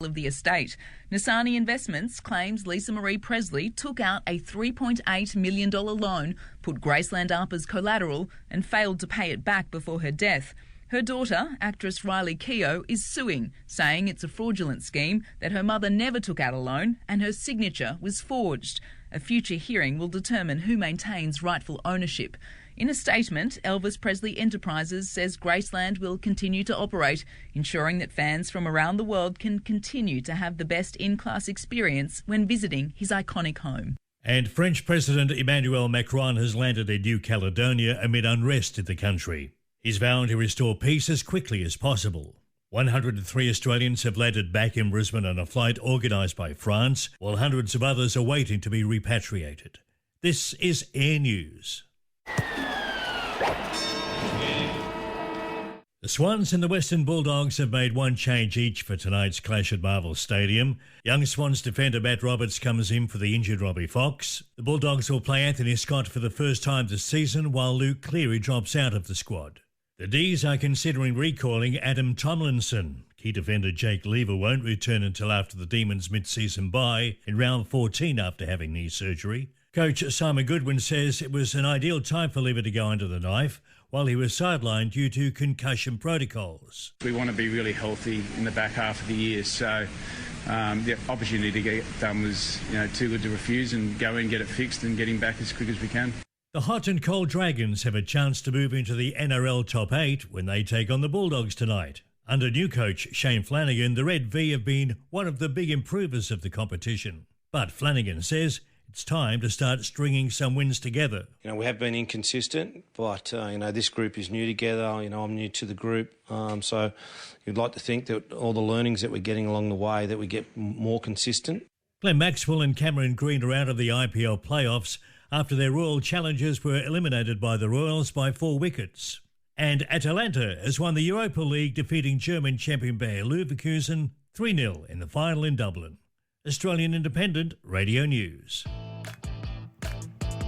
of the estate. Nasani Investments claims Lisa Marie Presley took out a $3.8 million loan, put Graceland up as collateral and failed to pay it back before her death. Her daughter, actress Riley Keough, is suing, saying it's a fraudulent scheme, that her mother never took out a loan and her signature was forged. A future hearing will determine who maintains rightful ownership. In a statement, Elvis Presley Enterprises says Graceland will continue to operate, ensuring that fans from around the world can continue to have the best in-class experience when visiting his iconic home. And French President Emmanuel Macron has landed in New Caledonia amid unrest in the country. He's vowing to restore peace as quickly as possible. 103 Australians have landed back in Brisbane on a flight organised by France, while hundreds of others are waiting to be repatriated. This is Air News. The Swans and the Western Bulldogs have made one change each for tonight's clash at Marvel Stadium. Young Swans defender Matt Roberts comes in for the injured Robbie Fox. The Bulldogs will play Anthony Scott for the first time this season, while Luke Cleary drops out of the squad. The D's are considering recalling Adam Tomlinson. Key defender Jake Lever won't return until after the Demons' mid-season bye in round 14 after having knee surgery. Coach Simon Goodwin says it was an ideal time for Lever to go under the knife while he was sidelined due to concussion protocols. We want to be really healthy in the back half of the year, so the opportunity to get it done was too good to refuse, and go in, get it fixed and get him back as quick as we can. The hot and cold Dragons have a chance to move into the NRL Top 8 when they take on the Bulldogs tonight. Under new coach Shane Flanagan, the Red V have been one of the big improvers of the competition. But Flanagan says it's time to start stringing some wins together. We have been inconsistent, but, this group is new together. I'm new to the group. So you'd like to think that all the learnings that we're getting along the way, that we get more consistent. Glenn Maxwell and Cameron Green are out of the IPL playoffs after their Royal challengers were eliminated by the Royals by 4 wickets. And Atalanta has won the Europa League, defeating German champion Bayer Leverkusen 3-0 in the final in Dublin. Australian Independent Radio News.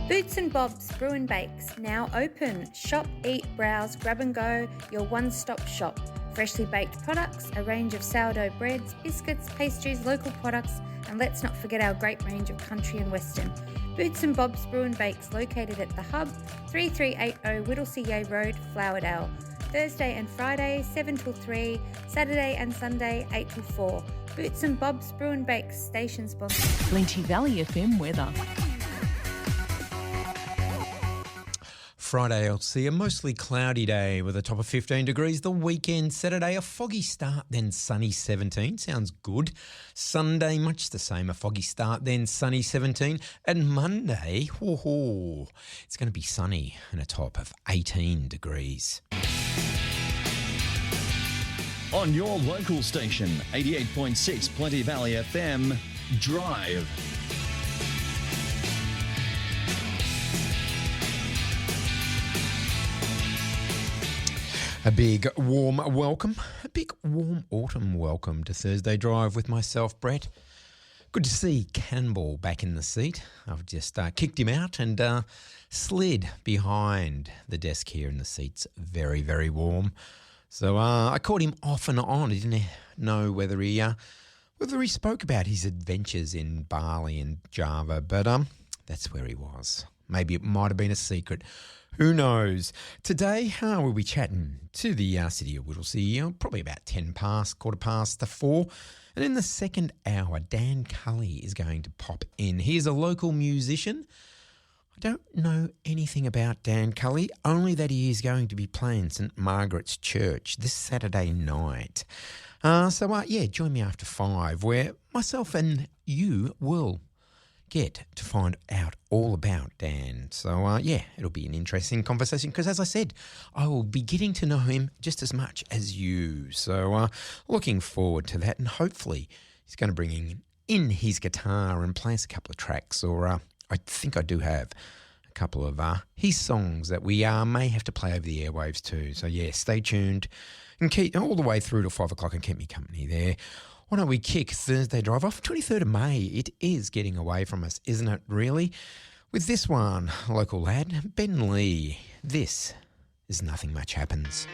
Boots and Bob's Brew and Bakes, now open. Shop, eat, browse, grab and go, your one-stop shop. Freshly baked products, a range of sourdough breads, biscuits, pastries, local products, and let's not forget our great range of country and western. Boots and Bob's Brew and Bakes, located at The Hub, 3380 Whittlesea Yea Road, Flowerdale. Thursday and Friday, 7 till 3, Saturday and Sunday, 8 till 4. Boots and Bob's Brew and Bakes, station sponsor. Flinty Valley FM weather. Friday, I'll see a mostly cloudy day with a top of 15 degrees. The weekend, Saturday, a foggy start, then sunny 17. Sounds good. Sunday, much the same, a foggy start, then sunny 17. And Monday, it's going to be sunny and a top of 18 degrees. On your local station, 88.6 Plenty Valley FM, Drive. A big warm welcome, a big warm autumn welcome to Thursday Drive with myself, Brett. Good to see Cannonball back in the seat. I've just kicked him out and slid behind the desk here, and the seat's very, very warm. So I caught him off and on. I didn't know whether he spoke about his adventures in Bali and Java, but that's where he was. Maybe it might have been a secret. Who knows? Today, we'll be chatting to the city of Whittlesea, probably about 4:15. And in the second hour, Dan Cully is going to pop in. He is a local musician. I don't know anything about Dan Cully, only that he is going to be playing St Margaret's Church this Saturday night. Join me after 5, where myself and you will get to find out all about Dan. So, it'll be an interesting conversation because, as I said, I will be getting to know him just as much as you. So, looking forward to that, and hopefully he's going to bring in his guitar and play us a couple of tracks, or I think I do have a couple of his songs that we may have to play over the airwaves too. So, stay tuned and keep all the way through to 5 o'clock and keep me company there. Why don't we kick Thursday Drive off? 23rd of May. It is getting away from us, isn't it, really? With this one, local lad, Ben Lee. This is Nothing Much Happens.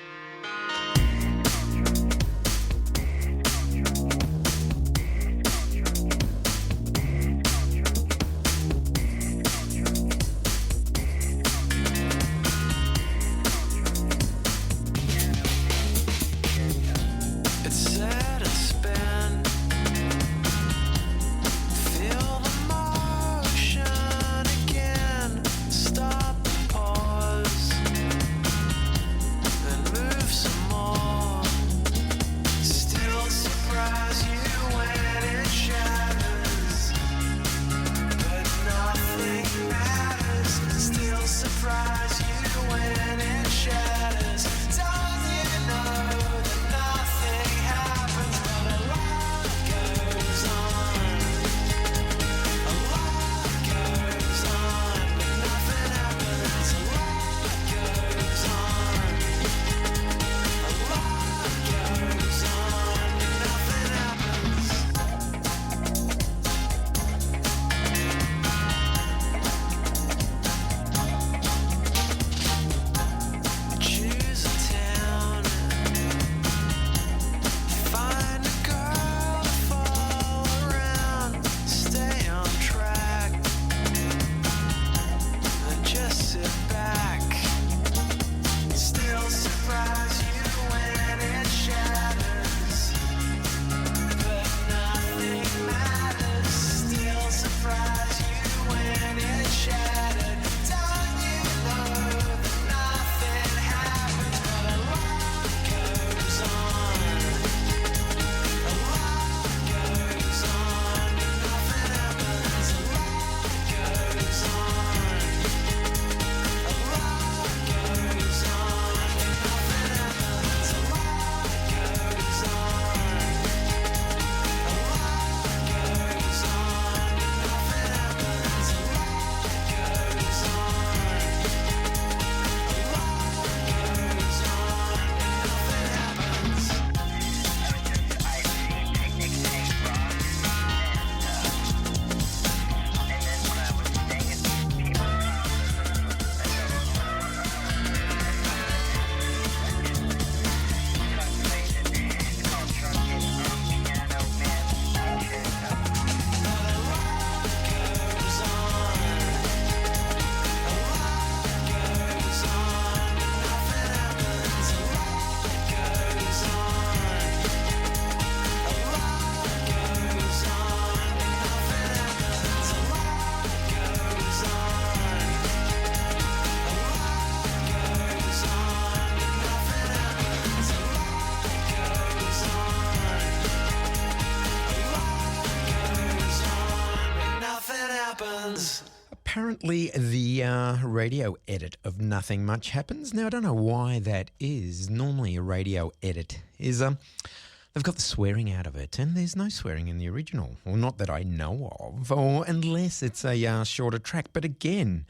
apparently the radio edit of Nothing Much Happens. Now, I don't know why that is. Normally a radio edit is... they've got the swearing out of it, and there's no swearing in the original. Well, not that I know of, or unless it's a shorter track. But again,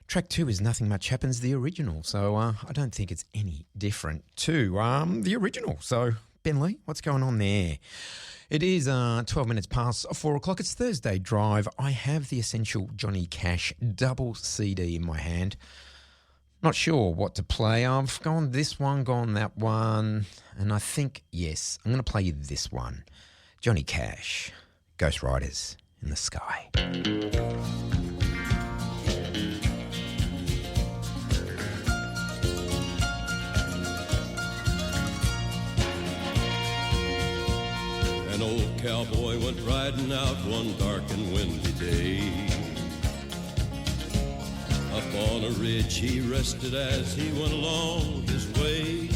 track 2 is Nothing Much Happens, the original. So I don't think it's any different to the original. So, Ben Lee, what's going on there? It is 12 minutes past 4 o'clock. It's Thursday Drive. I have the Essential Johnny Cash double CD in my hand. Not sure what to play. I've gone this one, gone that one, and I think, yes, I'm going to play you this one. Johnny Cash, Ghost Riders in the Sky. An old cowboy went riding out one dark and windy day. Up on a ridge he rested as he went along his way,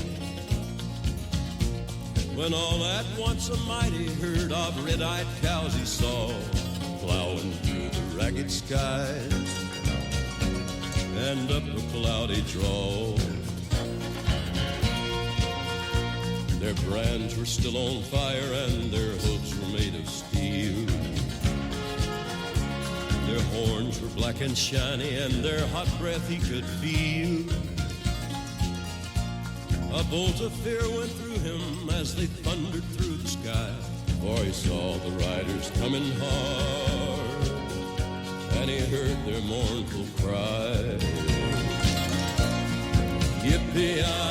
when all at once a mighty herd of red-eyed cows he saw plowing through the ragged skies and up a cloudy draw. Their brands were still on fire and their hooves were made of steel. Their horns were black and shiny and their hot breath he could feel. A bolt of fear went through him as they thundered through the sky, for he saw the riders coming hard and he heard their mournful cry. Yippee-yi-oh!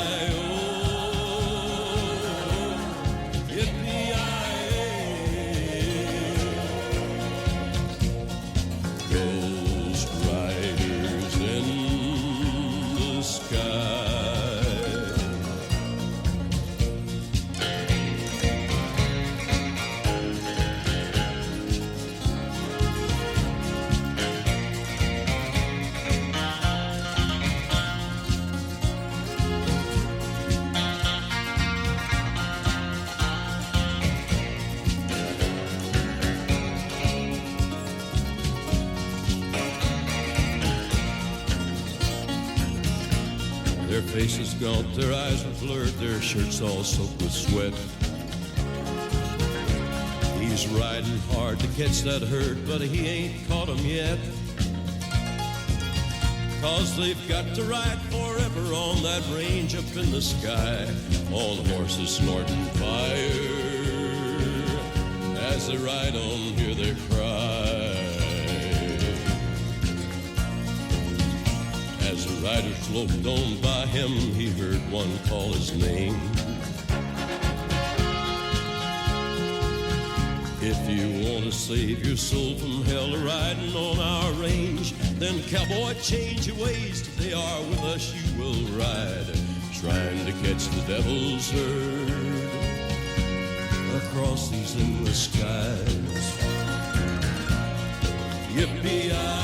Ghost riders in the sky. Their faces gaunt, their eyes were blurred, their shirts all soaked with sweat. He's riding hard to catch that herd, but he ain't caught 'em yet. 'Cause they've got to ride forever on that range up in the sky, on horses snorting fire. As they ride on, hear their cry. As the rider sloped on by him, he heard one call his name. If you want to save your soul from hell riding on our range, then cowboy, change your ways. They are with us, you will ride, trying to catch the devil's herd across these endless skies. Yippee-yi-oh!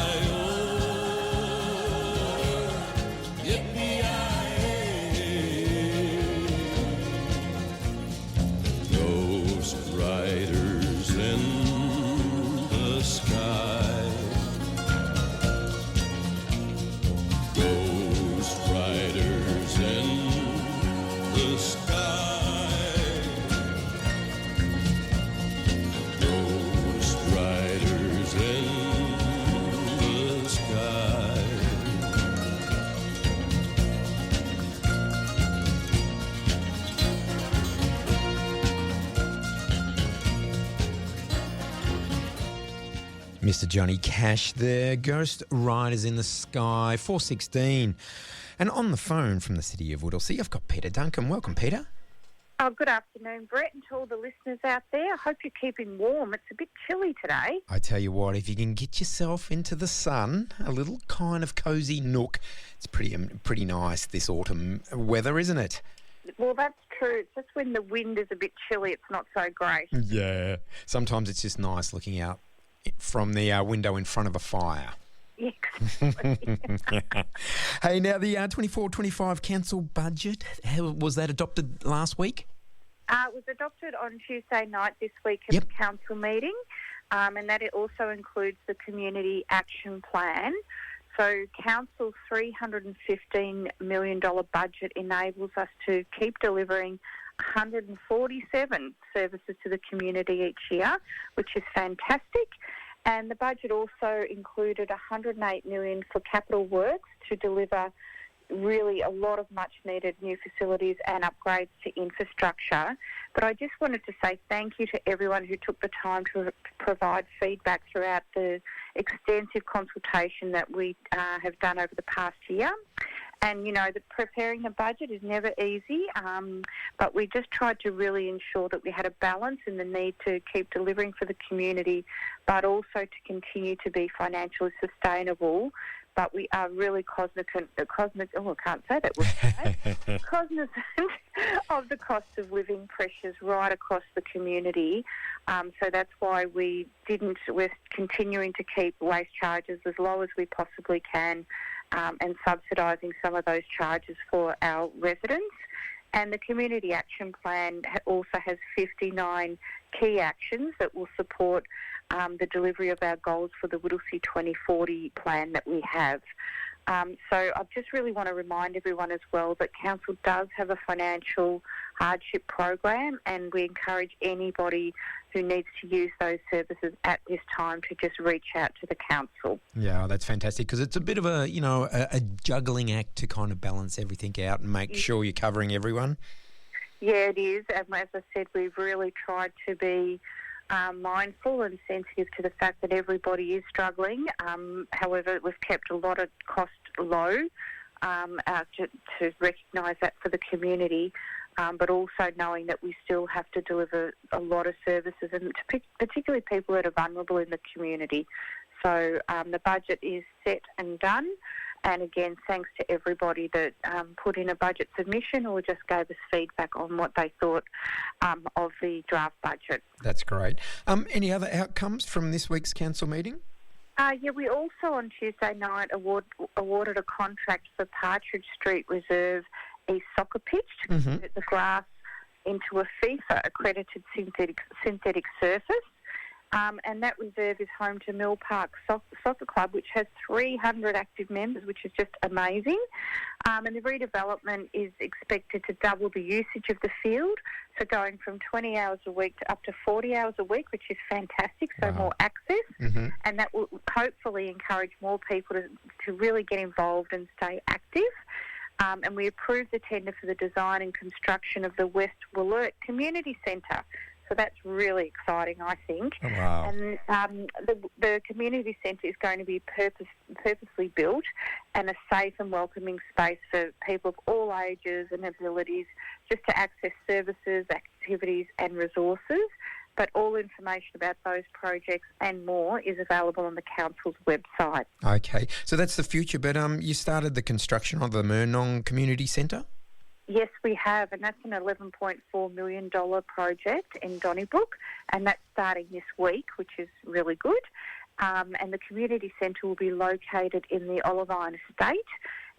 Riders in the sky. Ghost riders in the sky. Ghost riders in the sky. Mr. Johnny Cash there, Ghost Riders in the Sky, 4:16. And on the phone from the city of Whittlesea, I've got Peter Duncan. Welcome, Peter. Oh, good afternoon, Brett, and to all the listeners out there. I hope you're keeping warm. It's a bit chilly today. I tell you what, if you can get yourself into the sun, a little kind of cosy nook, it's pretty nice this autumn weather, isn't it? Well, that's true. It's just when the wind is a bit chilly, it's not so great. Yeah. Sometimes it's just nice looking out from the window in front of a fire. Yeah. Hey, now the 24-25 council budget, how was that adopted last week? It was adopted on Tuesday night this week at the council meeting. and that it also includes the Community Action Plan. So Council's $315 million budget enables us to keep delivering 147 services to the community each year, which is fantastic. And the budget also included $108 million for capital works to deliver really a lot of much-needed new facilities and upgrades to infrastructure. But I just wanted to say thank you to everyone who took the time to provide feedback throughout the extensive consultation that we have done over the past year. And, preparing the budget is never easy, but we just tried to really ensure that we had a balance in the need to keep delivering for the community, but also to continue to be financially sustainable. But we are really cognizant of the cost of living pressures right across the community. So that's why we're continuing to keep waste charges as low as we possibly can, and subsidising some of those charges for our residents. And the Community Action Plan also has 59 key actions that will support the delivery of our goals for the Whittlesea 2040 plan that we have. So I just really want to remind everyone as well that Council does have a financial hardship program, and we encourage anybody who needs to use those services at this time to just reach out to the Council. Yeah, that's fantastic, because it's a bit of a juggling act to kind of balance everything out and make sure you're covering everyone. Yeah, it is. And as I said, we've really tried to be mindful and sensitive to the fact that everybody is struggling. However, we've kept a lot of cost low to recognise that for the community, but also knowing that we still have to deliver a lot of services, and particularly people that are vulnerable in the community. So the budget is set and done. And again, thanks to everybody that put in a budget submission or just gave us feedback on what they thought of the draft budget. That's great. Any other outcomes from this week's council meeting? We also on Tuesday night awarded a contract for Partridge Street Reserve East Soccer Pitch to convert the grass into a FIFA-accredited synthetic surface. And that reserve is home to Mill Park Soccer Club, which has 300 active members, which is just amazing. And the redevelopment is expected to double the usage of the field, so going from 20 hours a week to up to 40 hours a week, which is fantastic, so more access. And that will hopefully encourage more people to really get involved and stay active. And we approved the tender for the design and construction of the West Wollert Community Centre. So that's really exciting, I think. Oh, wow. And the community centre is going to be purposely built and a safe and welcoming space for people of all ages and abilities, just to access services, activities and resources. But all information about those projects and more is available on the Council's website. Okay, so that's the future. But you started the construction of the Murnong Community Centre? Yes, we have, and that's an $11.4 million project in Donnybrook, and that's starting this week, which is really good. And the community centre will be located in the Olivine Estate,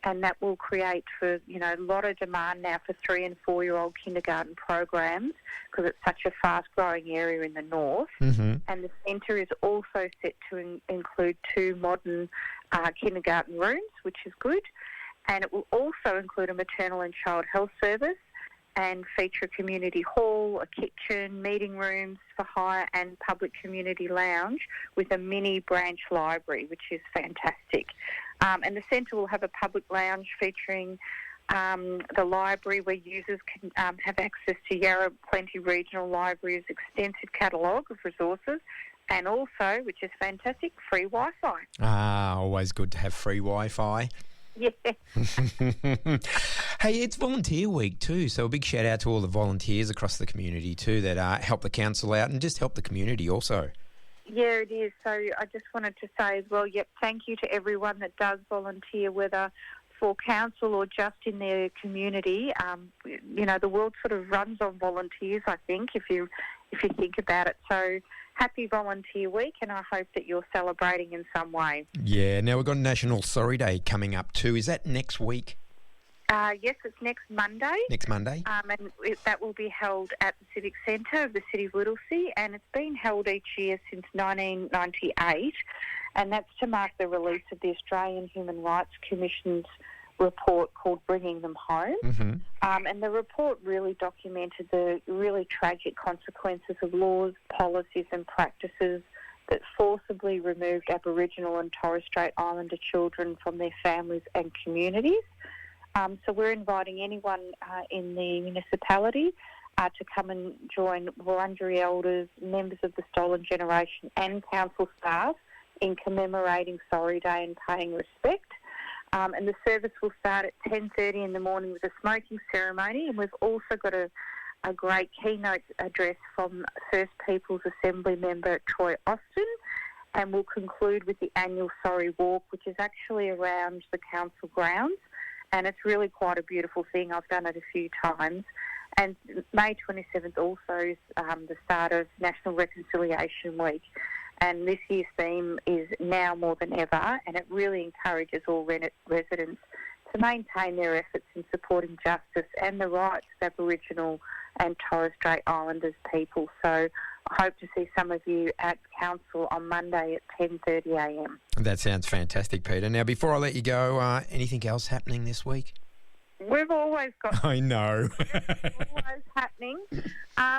and that will create a lot of demand now for 3- and 4-year-old kindergarten programs, because it's such a fast-growing area in the north. And the centre is also set to include 2 modern kindergarten rooms, which is good. And it will also include a maternal and child health service and feature a community hall, a kitchen, meeting rooms for hire and public community lounge with a mini branch library, which is fantastic. And the centre will have a public lounge featuring the library where users can have access to Yarra Plenty Regional Library's extensive catalogue of resources, and also, which is fantastic, free Wi-Fi. Always good to have free Wi-Fi. Yeah. Hey, it's Volunteer Week too, so a big shout out to all the volunteers across the community too that help the council out and just help the community also. Yeah, it is. So I just wanted to say as well, thank you to everyone that does volunteer, whether for council or just in their community. The world sort of runs on volunteers, I think, if you think about it. So happy Volunteer Week, and I hope that you're celebrating in some way. Yeah, now we've got National Sorry Day coming up too. Is that next week? Yes, it's next Monday. Next Monday? And that will be held at the Civic Centre of the City of Whittlesea, and it's been held each year since 1998, and that's to mark the release of the Australian Human Rights Commission's report called Bringing Them Home. Mm-hmm. And the report really documented the really tragic consequences of laws, policies and practices that forcibly removed Aboriginal and Torres Strait Islander children from their families and communities. So we're inviting anyone in the municipality to come and join Wurundjeri elders, members of the Stolen Generation and council staff in commemorating Sorry Day and paying respect. And the service will start at 10:30 in the morning with a smoking ceremony, and we've also got a great keynote address from First Peoples Assembly member Troy Austin, and we'll conclude with the annual Sorry Walk, which is actually around the council grounds, and it's really quite a beautiful thing. I've done it a few times. And May 27th also is the start of National Reconciliation Week. And this year's theme is Now More Than Ever, and it really encourages all residents to maintain their efforts in supporting justice and the rights of Aboriginal and Torres Strait Islanders people. So I hope to see some of you at Council on Monday at 10:30am. That sounds fantastic, Peter. Now, before I let you go, anything else happening this week? We've always got... I know. always happening.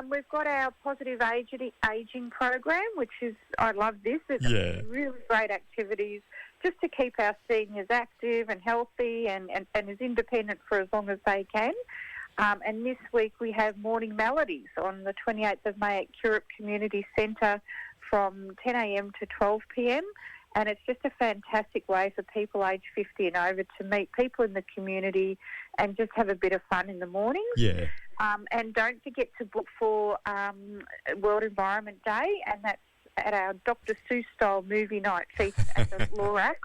We've got our positive ageing program, which is, I love this. It's really great activities just to keep our seniors active and healthy and as independent for as long as they can. And this week we have Morning Melodies on the 28th of May at Curup Community Centre from 10am to 12pm. And it's just a fantastic way for people aged 50 and over to meet people in the community and just have a bit of fun in the mornings. Yeah. And don't forget to book for World Environment Day, and that's at our Dr. Seuss style movie night feast at the Lorax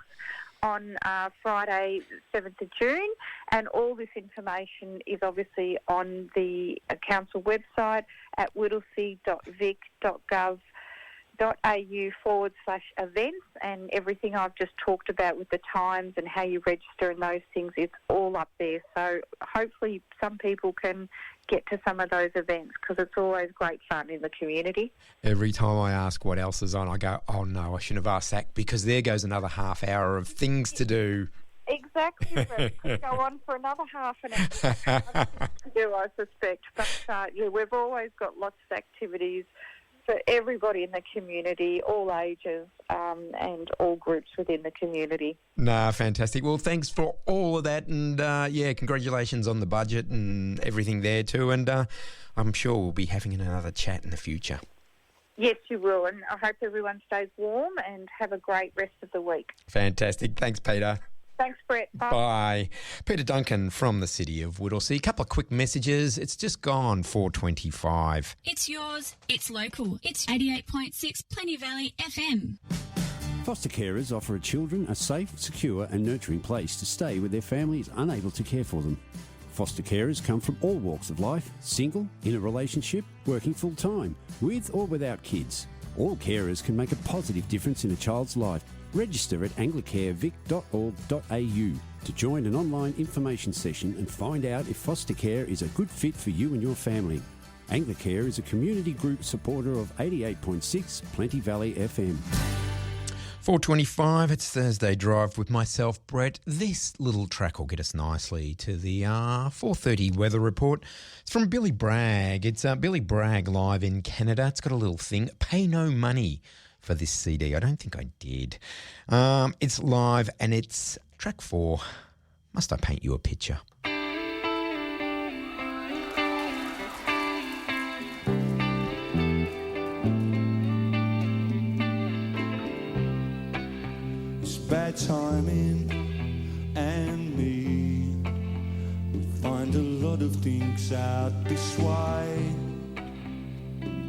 on Friday, 7th of June. And all this information is obviously on the council website at whittlesea.vic.gov.au/events, and everything I've just talked about with the times and how you register and those things, it's all up there. So hopefully some people can get to some of those events because it's always great fun in the community. Every time I ask what else is on, I go, oh no, I shouldn't have asked that, because there goes another half hour of things to do. Exactly. It could go on for another half an hour to do, I suspect. But we've always got lots of activities for everybody in the community, all ages, and all groups within the community. Nah, fantastic. Well, thanks for all of that, and congratulations on the budget and everything there too, and I'm sure we'll be having another chat in the future. Yes, you will, and I hope everyone stays warm and have a great rest of the week. Fantastic. Thanks, Peter. Thanks, Brett. Bye. Bye. Peter Duncan from the City of Whittlesea. A couple of quick messages. It's just gone 4:25. It's yours. It's local. It's 88.6 Plenty Valley FM. Foster carers offer children a safe, secure and nurturing place to stay with their families unable to care for them. Foster carers come from all walks of life, single, in a relationship, working full-time, with or without kids. All carers can make a positive difference in a child's life. Register at anglicarevic.org.au to join an online information session and find out if foster care is a good fit for you and your family. Anglicare is a community group supporter of 88.6 Plenty Valley FM. 4:25, it's Thursday Drive with myself, Brett. This little track will get us nicely to the 4:30 weather report. It's from Billy Bragg. It's Billy Bragg live in Canada. It's got a little thing, Pay No Money, for this CD. I don't think I did. It's live and it's track 4, Must I Paint You a Picture? It's bad timing and me. We find a lot of things out this way.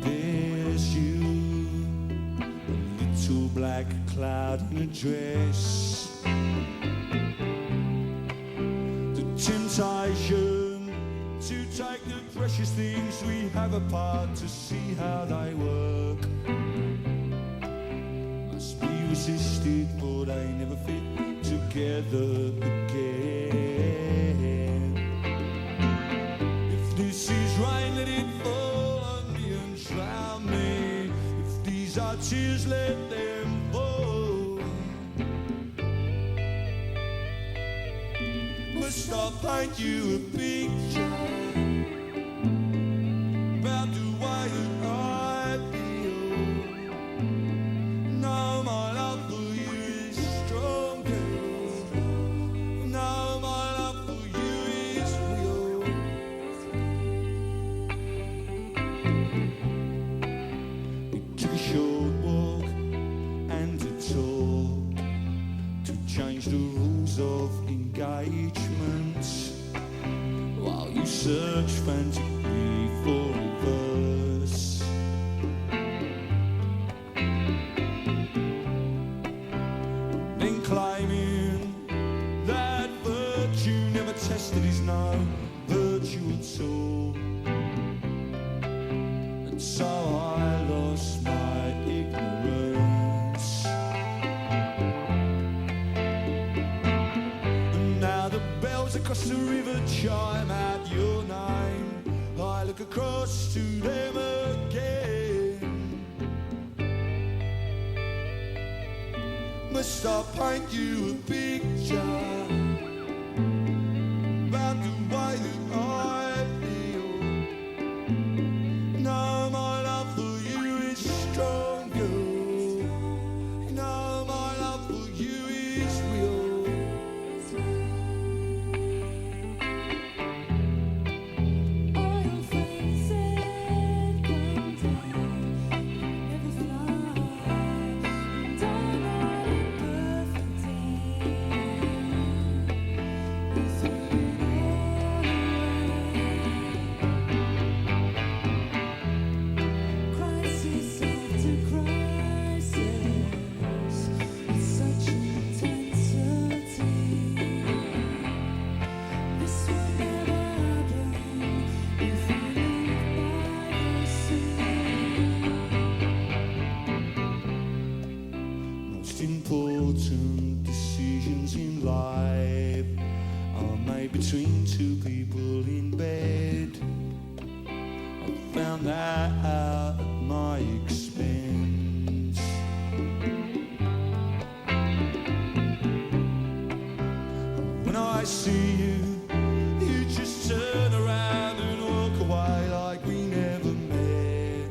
There's you, little black cloud in a dress. The temptation to take the precious things we have apart to see how they work must be resisted, but they never fit together again. tears, let them fall. Must I paint you a picture about the way that I feel? Now my love for you is stronger. Now my love for you is real. We took a short walk and a tour to change the rules of engagements, while you search frantically for a verse. Then claiming that virtue never tested is no virtue at all. And so I lost my ignorance. And now the bells across the river chime out your name. I look across to them again. Must I paint you a picture about the way that I feel? Now my love for you is stronger. Now my love for you is real. All your friends said one day never fly. Don't know perfect day. You threw it all away. Crisis after crisis, with such intensity. This will never happen if we live by the sea. Most important decisions in life are made between two people in bed. I found that out at my expense. When I see you, you just turn around and walk away like we never met.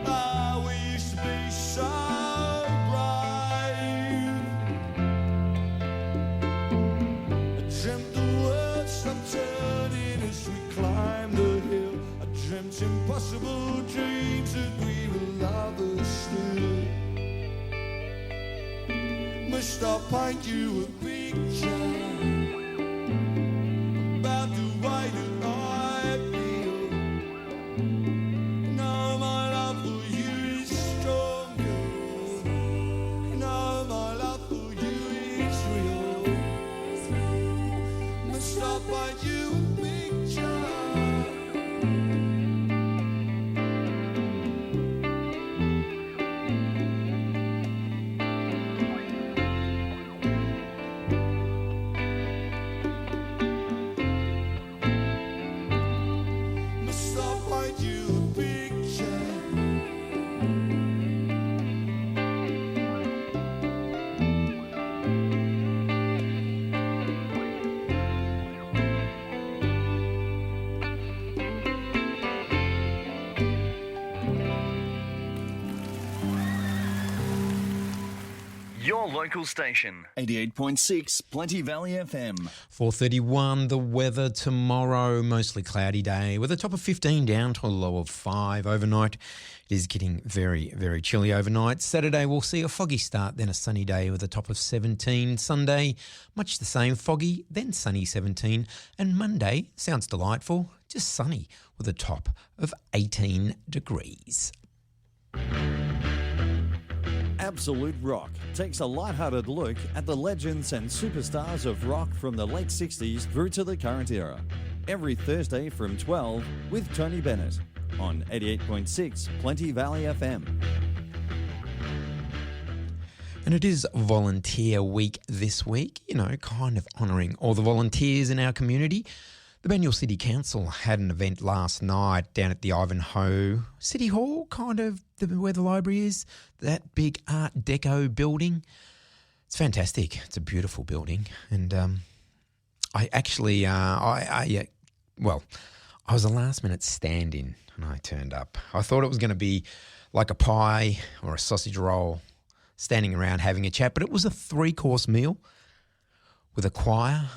Ah, we used to be so brave. I dreamt the world stopped turning as we climbed the hill. I dreamt impossible dreams that we were lovers still. Must I paint you a picture about the way that I feel? Now my love for you is stronger. Now my love for you is real. Must I paint you a picture? Must I paint you a picture? Your local station, 88.6 Plenty Valley FM. 4:31, the weather tomorrow, mostly cloudy day with a top of 15 down to a low of 5 overnight. It is getting very, very chilly overnight. Saturday we'll see a foggy start, then a sunny day with a top of 17. Sunday, much the same, foggy, then sunny 17. And Monday, sounds delightful, just sunny with a top of 18 degrees. Absolute Rock takes a light-hearted look at the legends and superstars of rock from the late 60s through to the current era. Every Thursday from 12 with Tony Bennett on 88.6 Plenty Valley FM. And it is Volunteer Week this week, you know, kind of honouring all the volunteers in our community. The Banyule City Council had an event last night down at the Ivanhoe City Hall, kind of where the library is, that big Art Deco building. It's fantastic. It's a beautiful building. And I actually, I was a last-minute stand-in and I turned up. I thought it was going to be like a pie or a sausage roll, standing around having a chat, but it was a 3-course meal with a choir,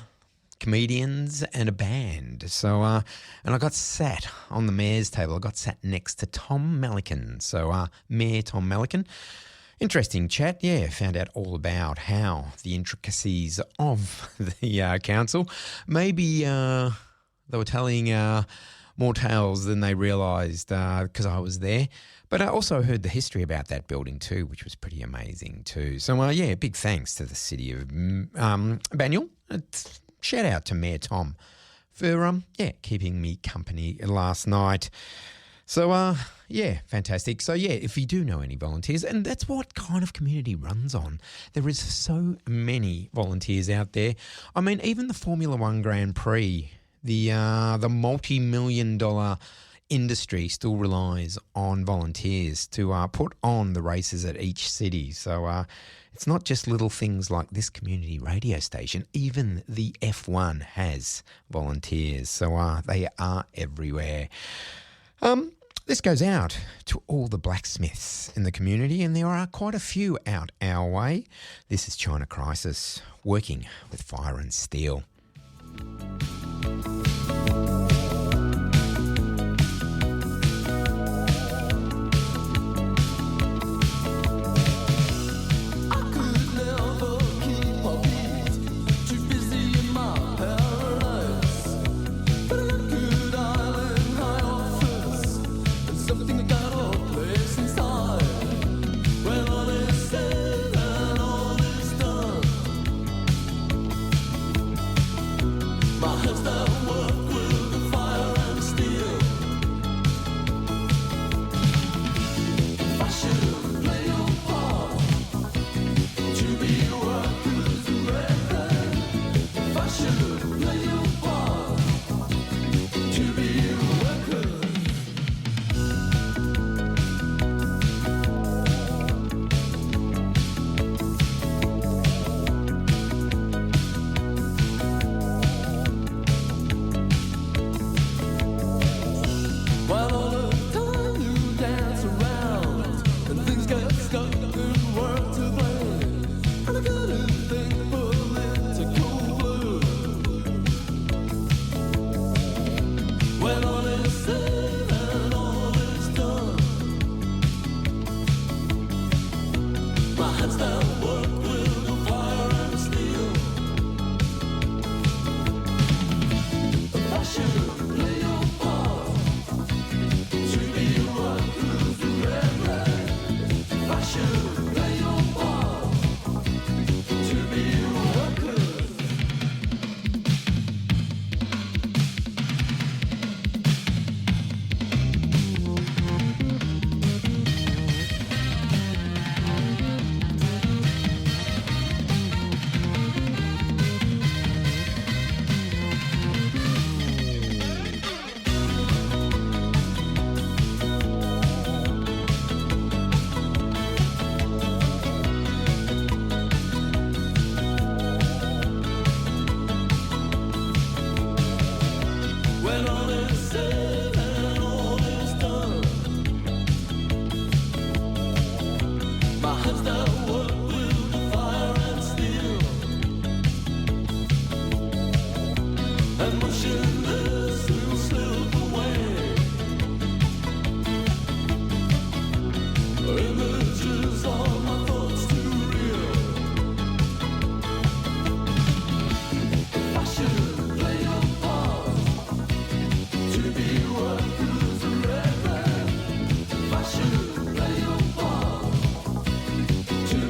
comedians and a band. So, and I got sat on the mayor's table. I got sat next to Tom Melican. So, Mayor Tom Melican. Interesting chat. Yeah, found out all about how the intricacies of the council. Maybe they were telling more tales than they realised because I was there. But I also heard the history about that building too, which was pretty amazing too. So, big thanks to the city of Banyule. Shout out to Mayor Tom for, keeping me company last night. So, fantastic. So, if you do know any volunteers, and that's what kind of community runs on. There is so many volunteers out there. I mean, even the Formula One Grand Prix, the multi-million-dollar industry still relies on volunteers to put on the races at each city. So it's not just little things like this community radio station. Even the F1 has volunteers. So they are everywhere. This goes out to all the blacksmiths in the community, and there are quite a few out our way. This is China Crisis, working with fire and steel. To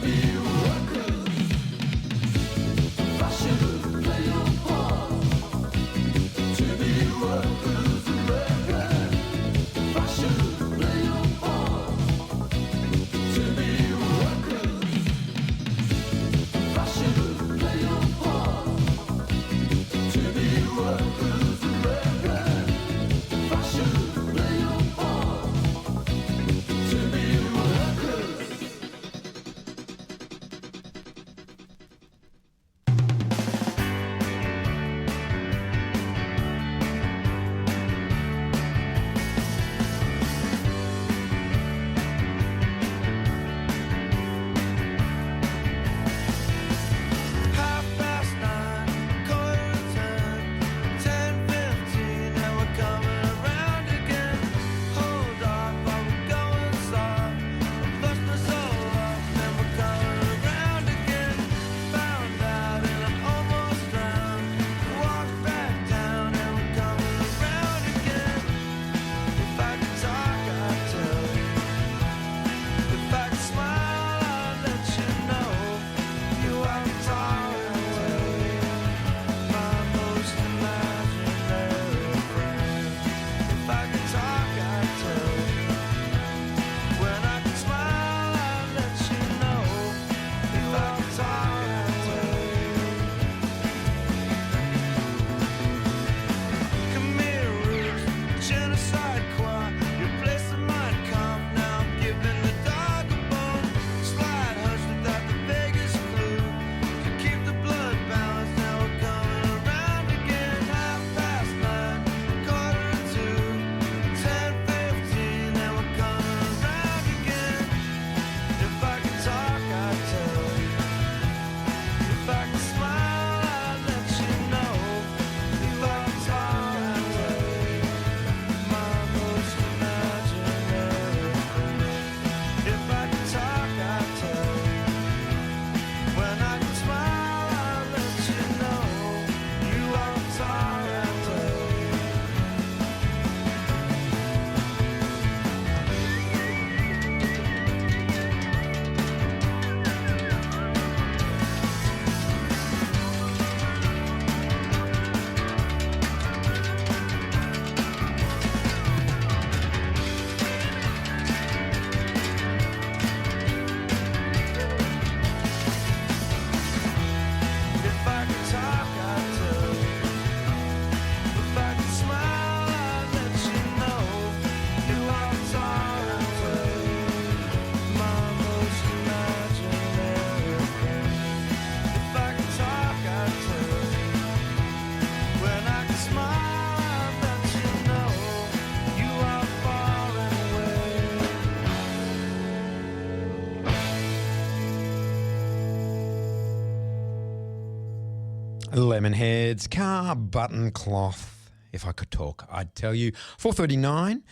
Lemonheads, car button cloth. If I could talk, I'd tell you. 4:39.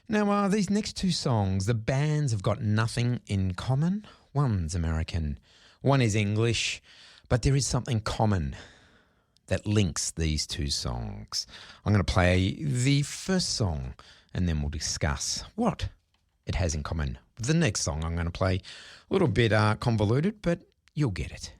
Now, these next two songs, the bands have got nothing in common. One's American, one is English, but there is something common that links these two songs. I'm going to play the first song and then we'll discuss what it has in common with the next song I'm going to play. A little bit convoluted, but you'll get it.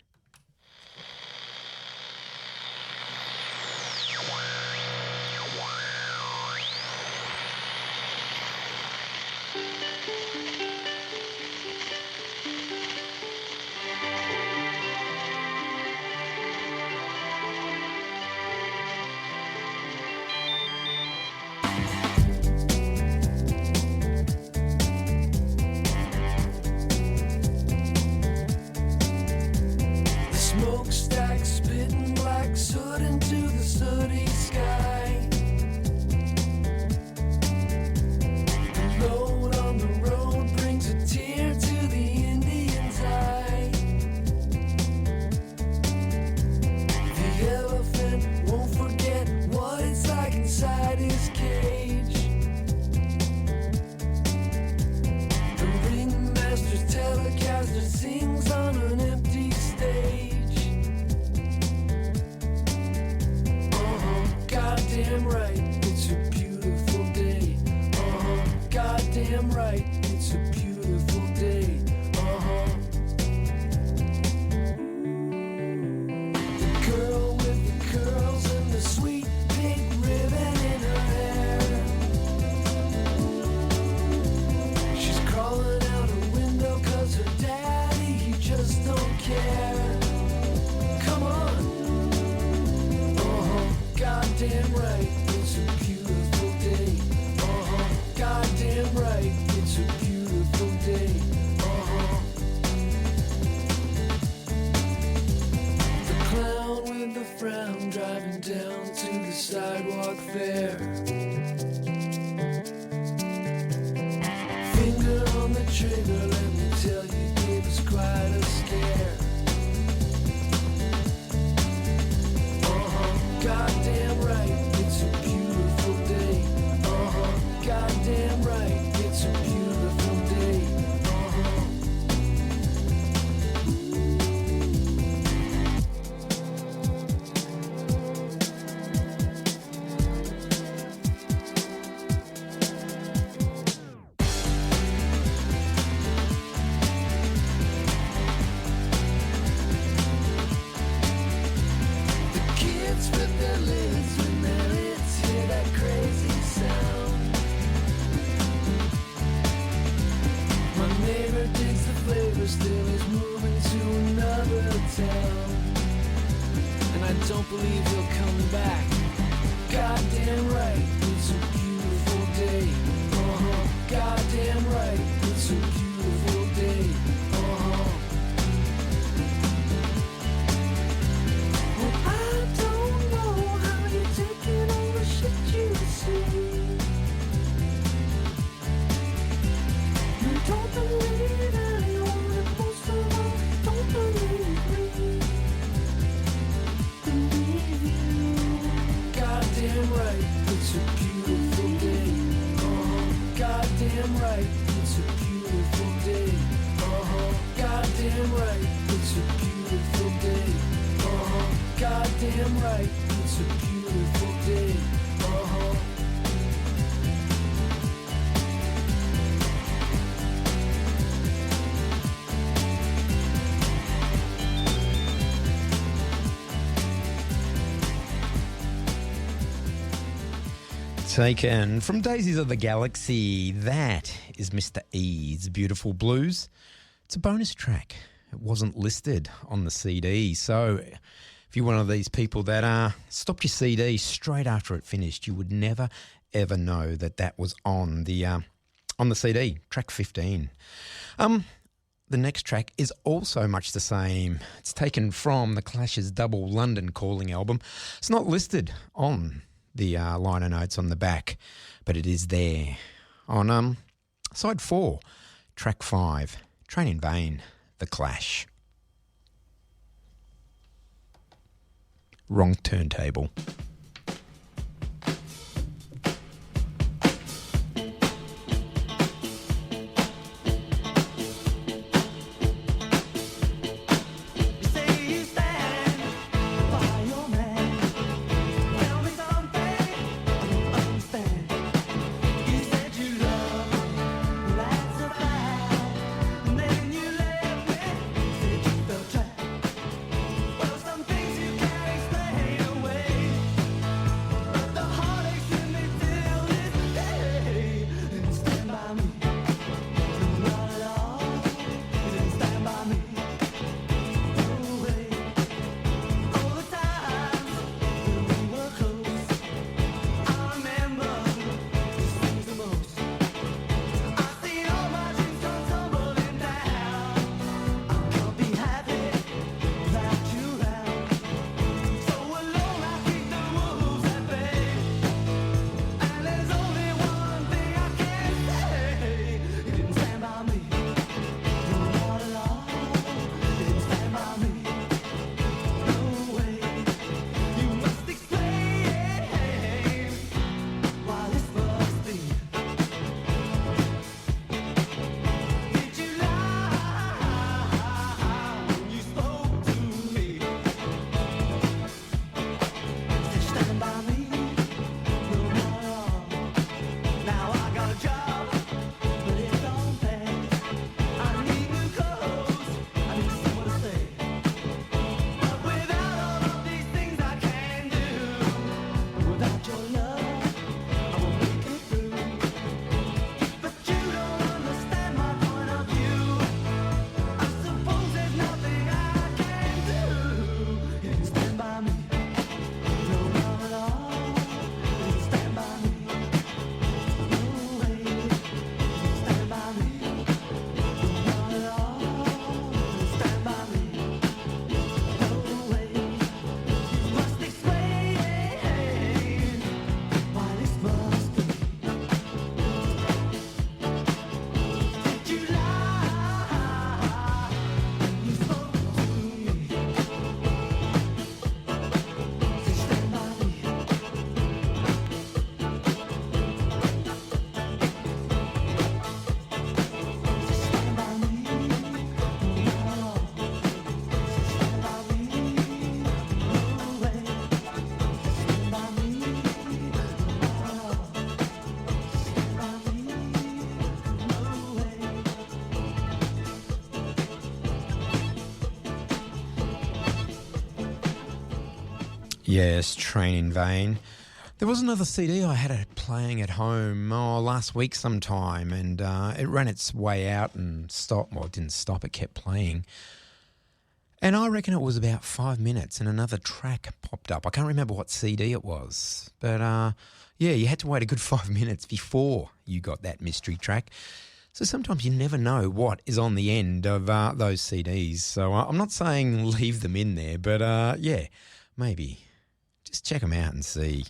Taken from Daisies of the Galaxy, that is Mr. E's Beautiful Blues. It's a bonus track. It wasn't listed on the CD, so if you're one of these people that stopped your CD straight after it finished, you would never ever know that that was on the CD, track 15. The next track is also much the same. It's taken from the Clash's double London Calling album. It's not listed on the liner notes on the back, but it is there. On side 4, track 5, Train in Vain, The Clash. wrong turntable. Yes, Train in Vain. There was another CD I had it playing at home last week sometime, and it ran its way out and stopped. Well, it didn't stop, it kept playing. And I reckon it was about 5 minutes and another track popped up. I can't remember what CD it was, but yeah, you had to wait a good 5 minutes before you got that mystery track. So sometimes you never know what is on the end of those CDs. So I'm not saying leave them in there, but yeah, maybe just check them out and see.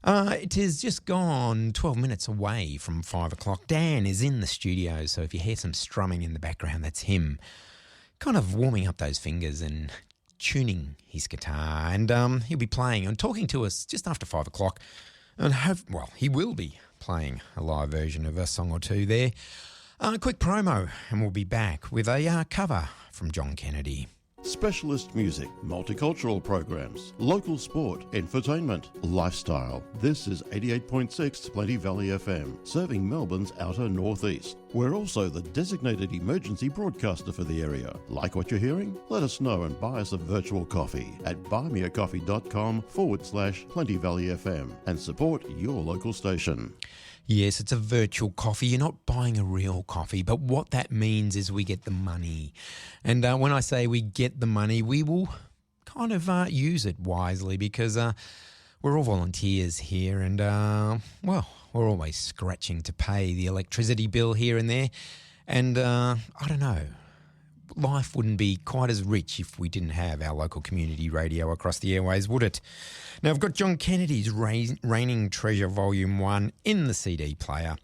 It has just gone 12 minutes away from 5 o'clock. Dan is in the studio, so if you hear some strumming in the background, that's him kind of warming up those fingers and tuning his guitar. And he'll be playing and talking to us just after 5 o'clock. And he will be playing a live version of a song or two there. Quick promo, and we'll be back with a cover from John Kennedy. Specialist music, multicultural programs, local sport, entertainment, lifestyle. This is 88.6 Plenty Valley FM, serving Melbourne's outer northeast. We're also the designated emergency broadcaster for the area. Like what you're hearing? Let us know and buy us a virtual coffee at buymeacoffee.com/Plenty Valley FM and support your local station. Yes, it's a virtual coffee. You're not buying a real coffee, but what that means is we get the money. And when I say we get the money, we will kind of use it wisely because we're all volunteers here and, well, we're always scratching to pay the electricity bill here and there. And I don't know, life wouldn't be quite as rich if we didn't have our local community radio across the airways, would it? Now, I've got John Kennedy's Reigning Treasure Volume 1 in the CD player.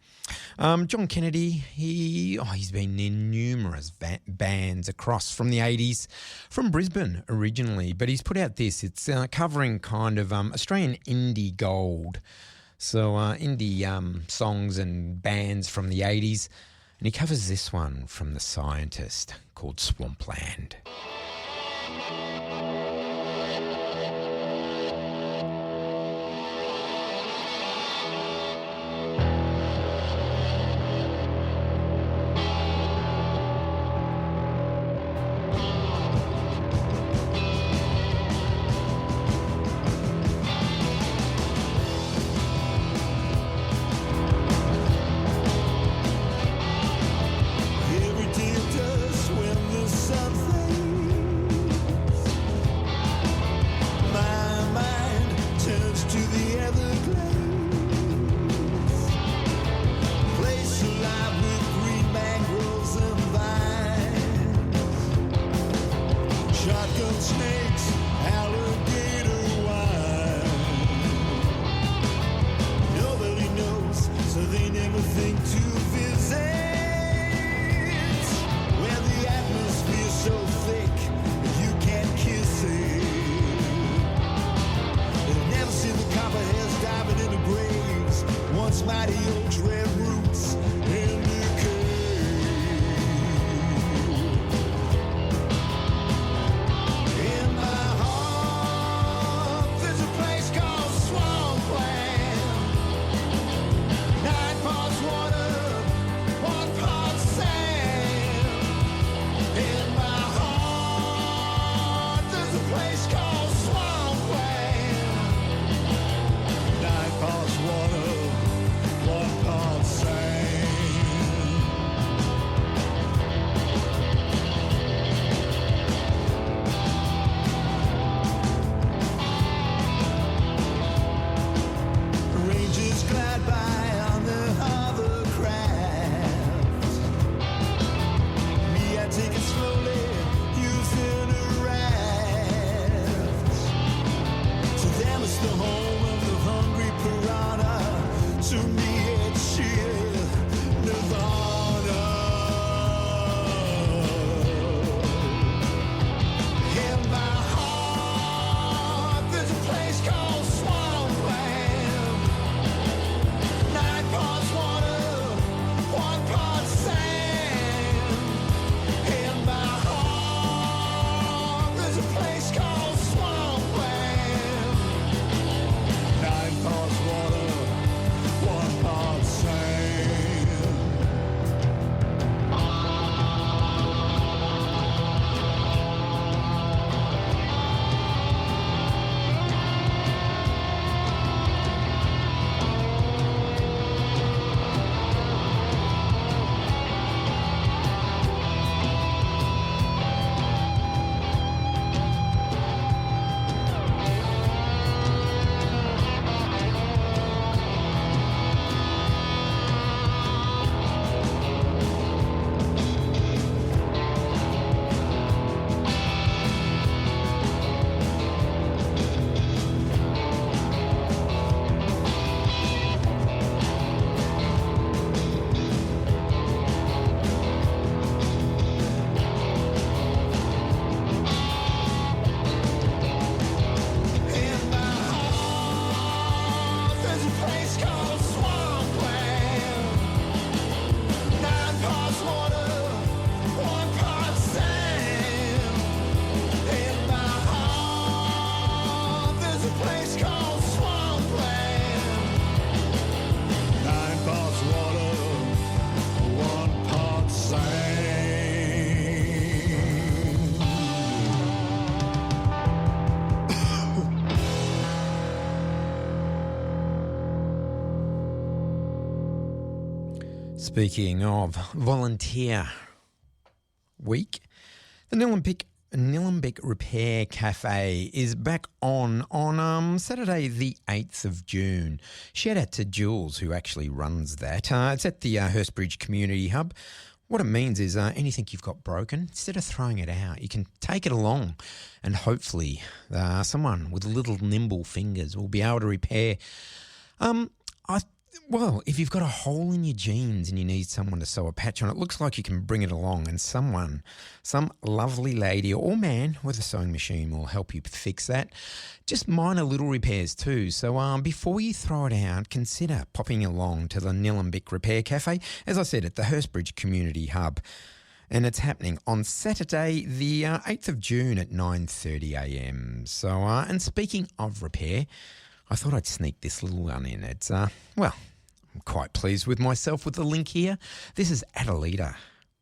John Kennedy, he's been in numerous bands across from the 80s, from Brisbane originally, but he's put out this. It's covering kind of Australian indie gold. So indie songs and bands from the 80s. And he covers this one from The Scientist called Swampland. Speaking of Volunteer Week, the Nillumbik Repair Cafe is back on Saturday the 8th of June. Shout out to Jules, who actually runs that. It's at the Hurstbridge Community Hub. What it means is anything you've got broken, instead of throwing it out, you can take it along and hopefully someone with little nimble fingers will be able to repair. Well, if you've got a hole in your jeans and you need someone to sew a patch on, it looks like you can bring it along and some lovely lady or man with a sewing machine will help you fix that. Just minor little repairs too. So before you throw it out, consider popping along to the Nillumbik Repair Cafe, as I said, at the Hurstbridge Community Hub. And it's happening on Saturday, the 8th of June at 9:30am. So, and speaking of repair, I thought I'd sneak this little one in. It's, I'm quite pleased with myself with the link here. This is Adelita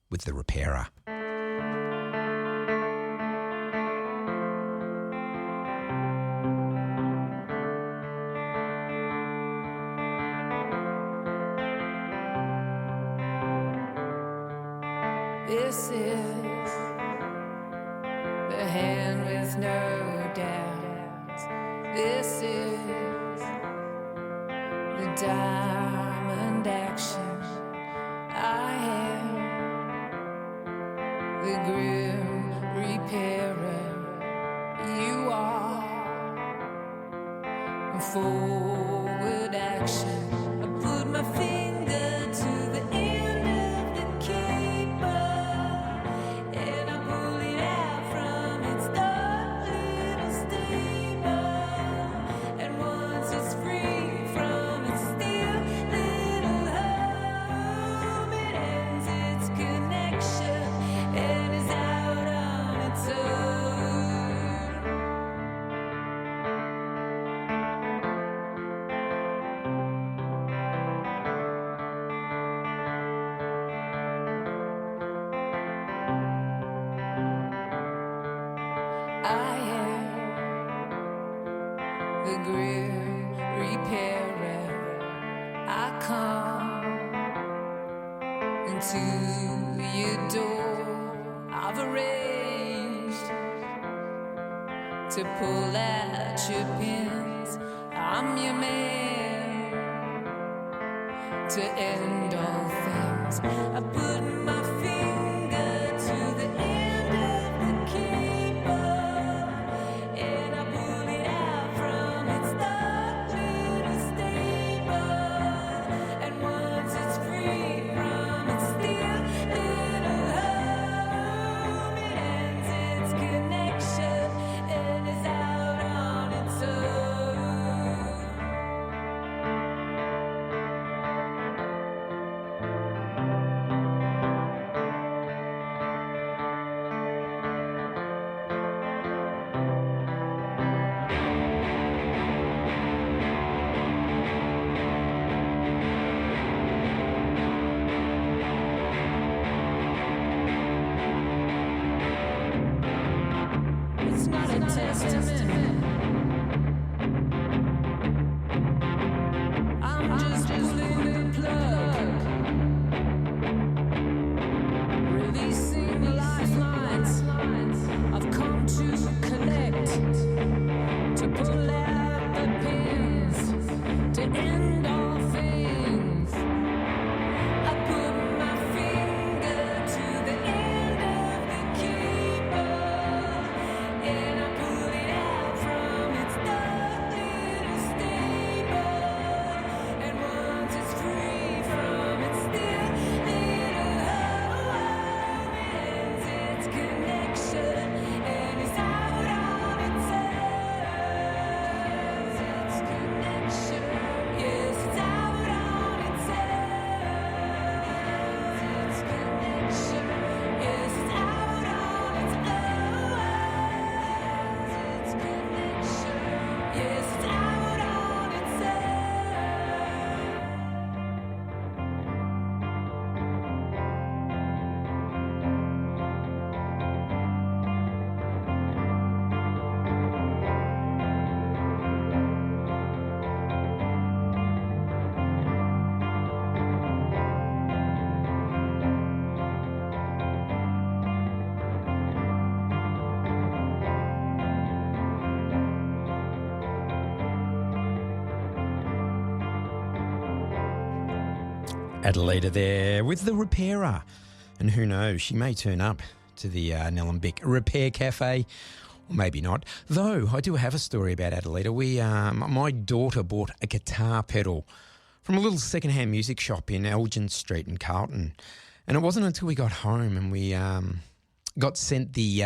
with The Repairer. This is the hand with no doubt. This is the diamond action. I am the grim repairer. You are forward action. I put my finger to the end of the keeper, and I pull it out from its dark little steamer. And once it's free from its still little home, it ends its connection and is out on its own. I am the grim repairer. I come into your door. I've arranged to pull out your pins. I'm your man to end all things. I put my finger to the end of the keeper, and I pull it out from its dark little steamer. And once it's free from its still little home, it ends its connection and is out on its own. It's not a testament. I'm just pulling the plug, releasing the lifelines I've come to collect, to pull out the pins, to end all things. I put my finger to the end of the keeper, and I pull it out from its dark little steamer. And once it's free from its still little home, it ends its connection and is out on its own. Its connection, yes, it's out on its own. Its connection, yes, it's out on its own. Its connection, yes, it's out on its own. Adelita there with The Repairer. And who knows, she may turn up to the Nellenbick Repair Cafe, or maybe not. Though, I do have a story about Adelita. My daughter bought a guitar pedal from a little second-hand music shop in Elgin Street in Carlton. And it wasn't until we got home and we got sent the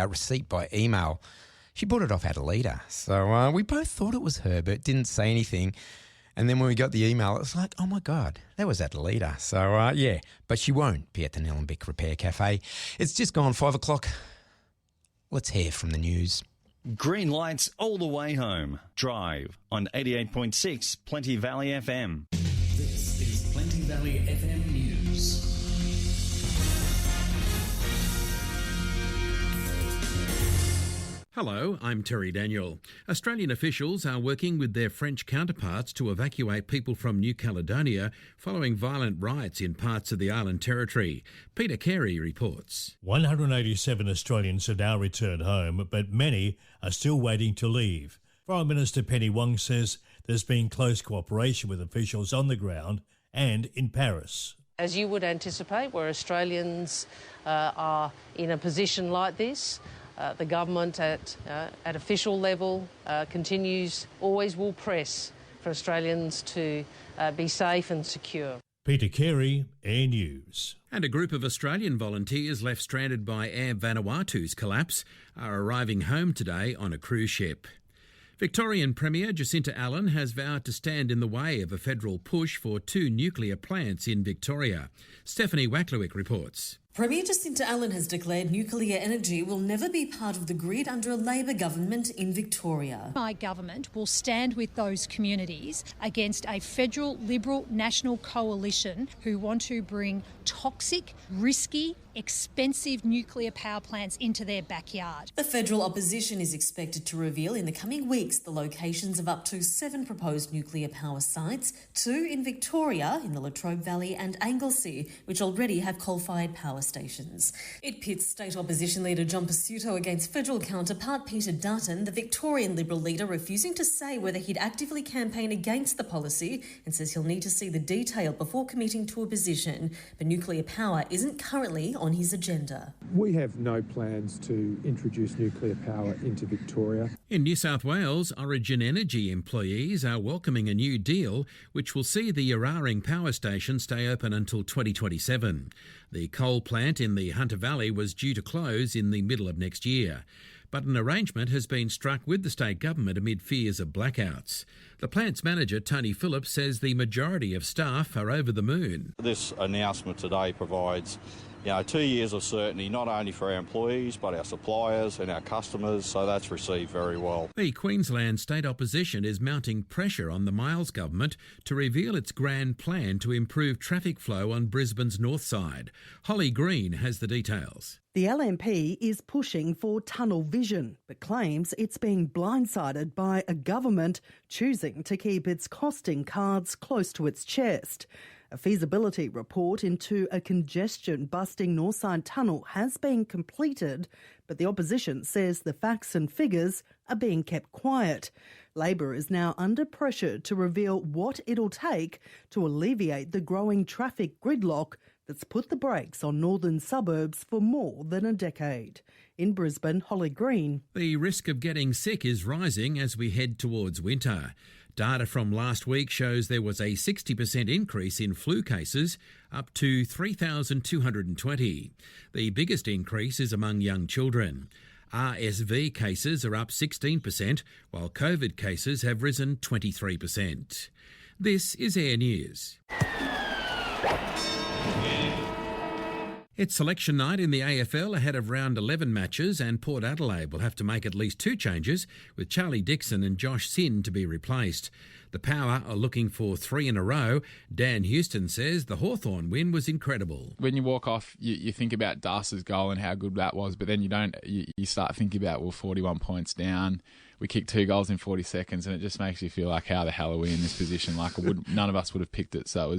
receipt by email. She bought it off Adelita. So we both thought it was her, but didn't say anything. And then when we got the email, it was like, oh my God, that was Adelita. So yeah, but she won't be at the Nellenbick Repair Cafe. It's just gone 5 o'clock. Let's hear from the news. Green lights all the way home. Drive on 88.6 Plenty Valley FM. This is Plenty Valley FM News. Hello, I'm Terry Daniel. Australian officials are working with their French counterparts to evacuate people from New Caledonia following violent riots in parts of the island territory. Peter Carey reports. 187 Australians have now returned home, but many are still waiting to leave. Foreign Minister Penny Wong says there's been close cooperation with officials on the ground and in Paris. As you would anticipate, where Australians are in a position like this, the government at official level always will press for Australians to be safe and secure. Peter Carey, Air News. And a group of Australian volunteers left stranded by Air Vanuatu's collapse are arriving home today on a cruise ship. Victorian Premier Jacinta Allen has vowed to stand in the way of a federal push for 2 nuclear plants in Victoria. Stephanie Wacklewick reports. Premier Jacinta Allen has declared nuclear energy will never be part of the grid under a Labor government in Victoria. My government will stand with those communities against a federal Liberal national coalition who want to bring toxic, risky, expensive nuclear power plants into their backyard. The federal opposition is expected to reveal in the coming weeks the locations of up to 7 proposed nuclear power sites, 2 in Victoria, in the Latrobe Valley and Anglesea, which already have coal-fired power stations. It pits state opposition leader John Pesutto against federal counterpart Peter Dutton, the Victorian Liberal leader refusing to say whether he'd actively campaign against the policy and says he'll need to see the detail before committing to a position. But nuclear power isn't currently on his agenda. We have no plans to introduce nuclear power into Victoria. In New South Wales, Origin Energy employees are welcoming a new deal which will see the Eraring power station stay open until 2027. The coal plant in the Hunter Valley was due to close in the middle of next year, but an arrangement has been struck with the state government amid fears of blackouts. The plant's manager, Tony Phillips, says the majority of staff are over the moon. This announcement today provides 2 years of certainty, not only for our employees, but our suppliers and our customers, so that's received very well. The Queensland state opposition is mounting pressure on the Miles government to reveal its grand plan to improve traffic flow on Brisbane's north side. Holly Green has the details. The LNP is pushing for tunnel vision, but claims it's being blindsided by a government choosing to keep its costing cards close to its chest. A feasibility report into a congestion-busting Northside tunnel has been completed, but the opposition says the facts and figures are being kept quiet. Labor is now under pressure to reveal what it'll take to alleviate the growing traffic gridlock that's put the brakes on northern suburbs for more than a decade. In Brisbane, Holly Green. The risk of getting sick is rising as we head towards winter. Data from last week shows there was a 60% increase in flu cases, up to 3,220. The biggest increase is among young children. RSV cases are up 16%, while COVID cases have risen 23%. This is Air News. It's selection night in the AFL ahead of round 11 matches, and Port Adelaide will have to make at least 2 changes, with Charlie Dixon and Josh Sinn to be replaced. The Power are looking for 3 in a row. Dan Houston says the Hawthorn win was incredible. When you walk off, you think about Darcy's goal and how good that was, but then you start thinking about, 41 points down. We kicked 2 goals in 40 seconds, and it just makes you feel like, how the hell are we in this position? None of us would have picked it, so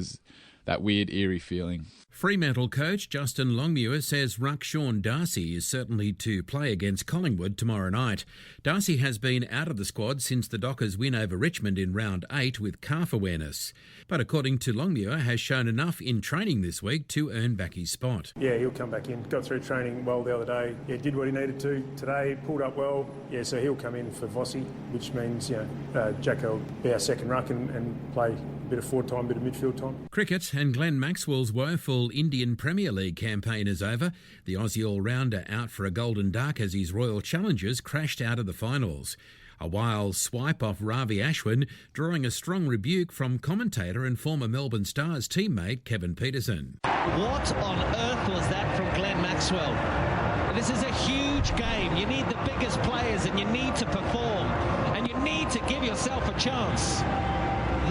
that weird, eerie feeling. Fremantle coach Justin Longmuir says ruck Sean Darcy is certainly to play against Collingwood tomorrow night. Darcy has been out of the squad since the Dockers' win over Richmond in round 8 with calf awareness. But according to Longmuir, has shown enough in training this week to earn back his spot. Yeah, he'll come back in. Got through training well the other day. Yeah, did what he needed to today, pulled up well. Yeah, so he'll come in for Vossi, which means, Jacko will be our second ruck and play a bit of forward time, a bit of midfield time. Cricket and Glenn Maxwell's woeful Indian Premier League campaign is over. The Aussie all-rounder out for a golden duck as his Royal Challengers crashed out of the finals. A wild swipe off Ravi Ashwin, drawing a strong rebuke from commentator and former Melbourne Stars teammate Kevin Peterson. What on earth was that from Glenn Maxwell? This is a huge game. You need the biggest players and you need to perform and you need to give yourself a chance.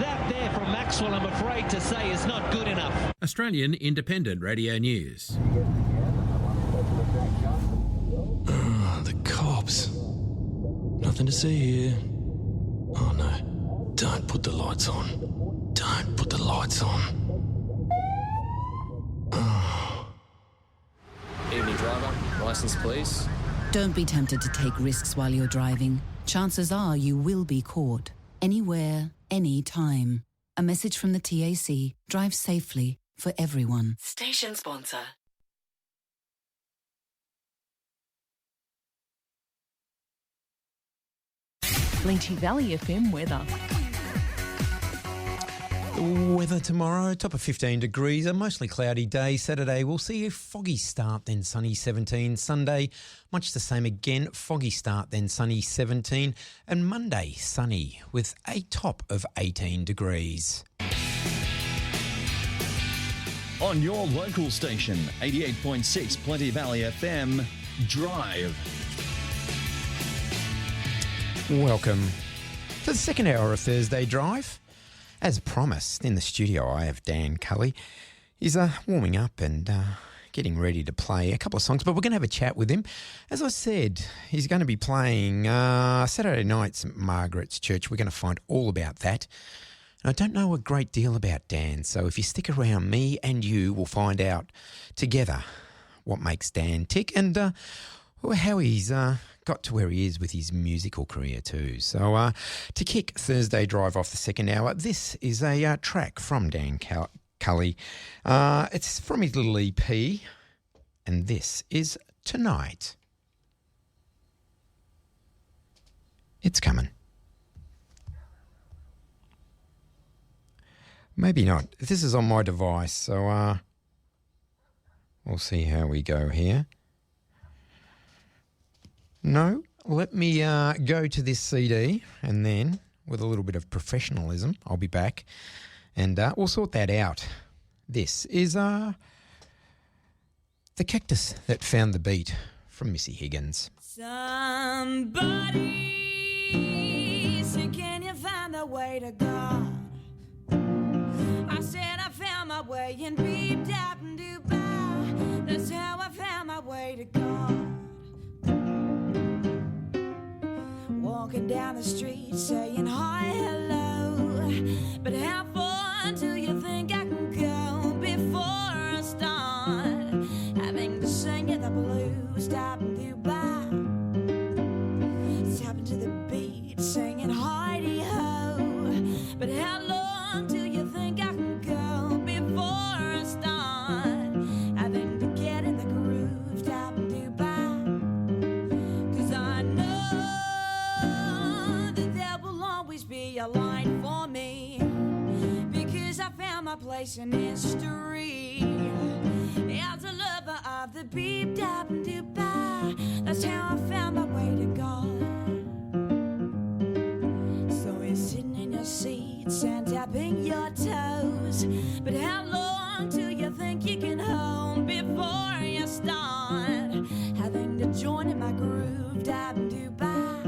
That there from Maxwell, I'm afraid to say, is not good enough. Australian Independent Radio News. The cops. Nothing to see here. Oh no. Don't put the lights on. Don't put the lights on. Evening driver, licence please. Don't be tempted to take risks while you're driving. Chances are you will be caught. Anywhere, any time. A message from the TAC. Drive safely for everyone. Station sponsor. Plenty Valley FM weather. The weather tomorrow, top of 15 degrees, a mostly cloudy day. Saturday, we'll see a foggy start, then sunny 17. Sunday, much the same again, foggy start, then sunny 17. And Monday, sunny with a top of 18 degrees. On your local station, 88.6 Plenty Valley FM, Drive. Welcome to the second hour of Thursday Drive. As promised, in the studio I have Dan Cully. He's warming up and getting ready to play a couple of songs, but we're going to have a chat with him. As I said, he's going to be playing Saturday night at St Margaret's Church. We're going to find all about that. And I don't know a great deal about Dan, so if you stick around, me and you will find out together what makes Dan tick and how he's got to where he is with his musical career too. So to kick Thursday Drive off the second hour, this is a track from Dan Cully. It's from his little EP, and this is Tonight. It's coming. Maybe not. This is on my device, so we'll see how we go here. No, let me go to this CD and then, with a little bit of professionalism, I'll be back and we'll sort that out. This is The Cactus That Found the Beat from Missy Higgins. Somebody said, can you find the way to God? I said I found my way and beeped out in Dubai. That's how I found my way to God. Walking down the street saying hi, hello. But how far do you think I can go before I start having to sing you the blues? Stop in Dubai, tapping to the beat, singing hi-de-ho. But how long do you think I can go before I start having to get in the groove? Stop in Dubai, 'cause I know that there will always be a line for me, because I found my place in history as a lover of the beep dap in Dubai. That's how I found my way to God. So you're sitting in your seats and tapping your toes, but how long do you think you can hold before you start having to join in my groove dap in Dubai?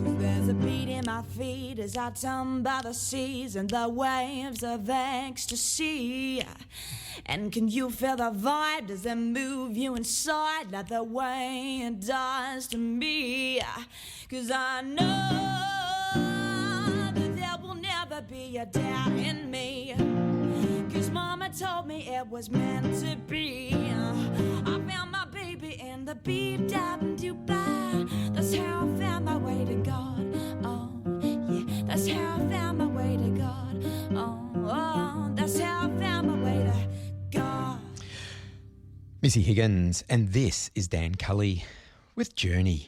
'Cause there's a beat in my feet as I tumble by the seas and the waves of ecstasy. And can you feel the vibe? Does it move you inside like the way it does to me? 'Cause I know that there will never be a doubt in me. 'Cause told me it was meant to be. I found my baby in the beat down in Dubai. That's how I found my way to God. Oh, yeah, that's how I found my way to God. Oh, that's how I found my way to God. Missy Higgins, and this is Dan Cully with Journey.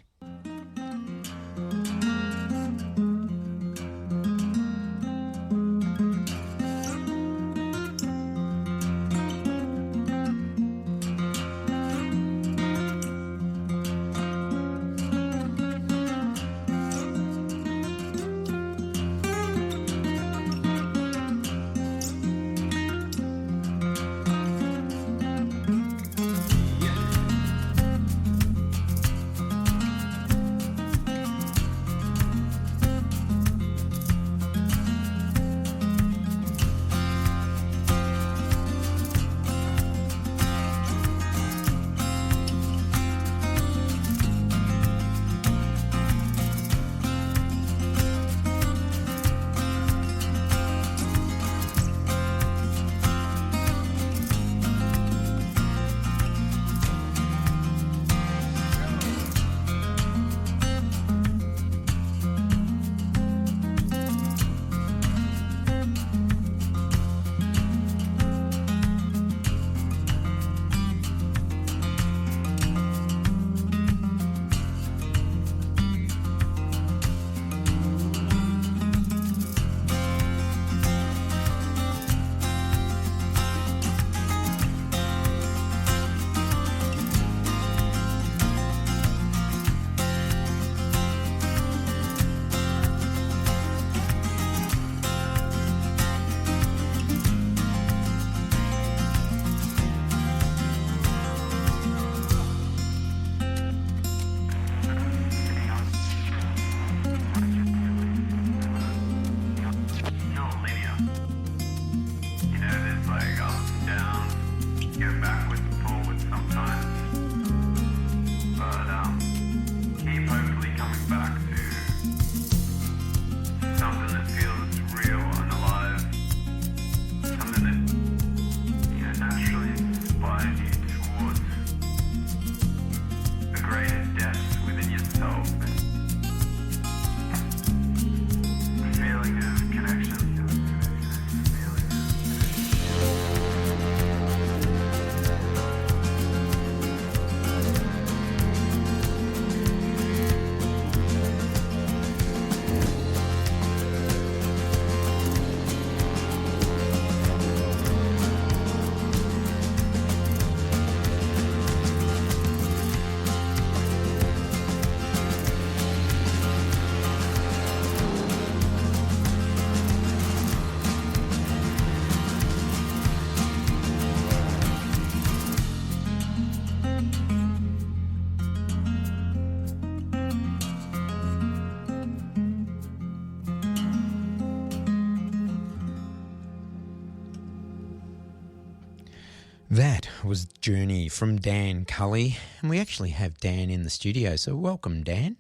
That was Journey from Dan Cully, and we actually have Dan in the studio, so welcome, Dan.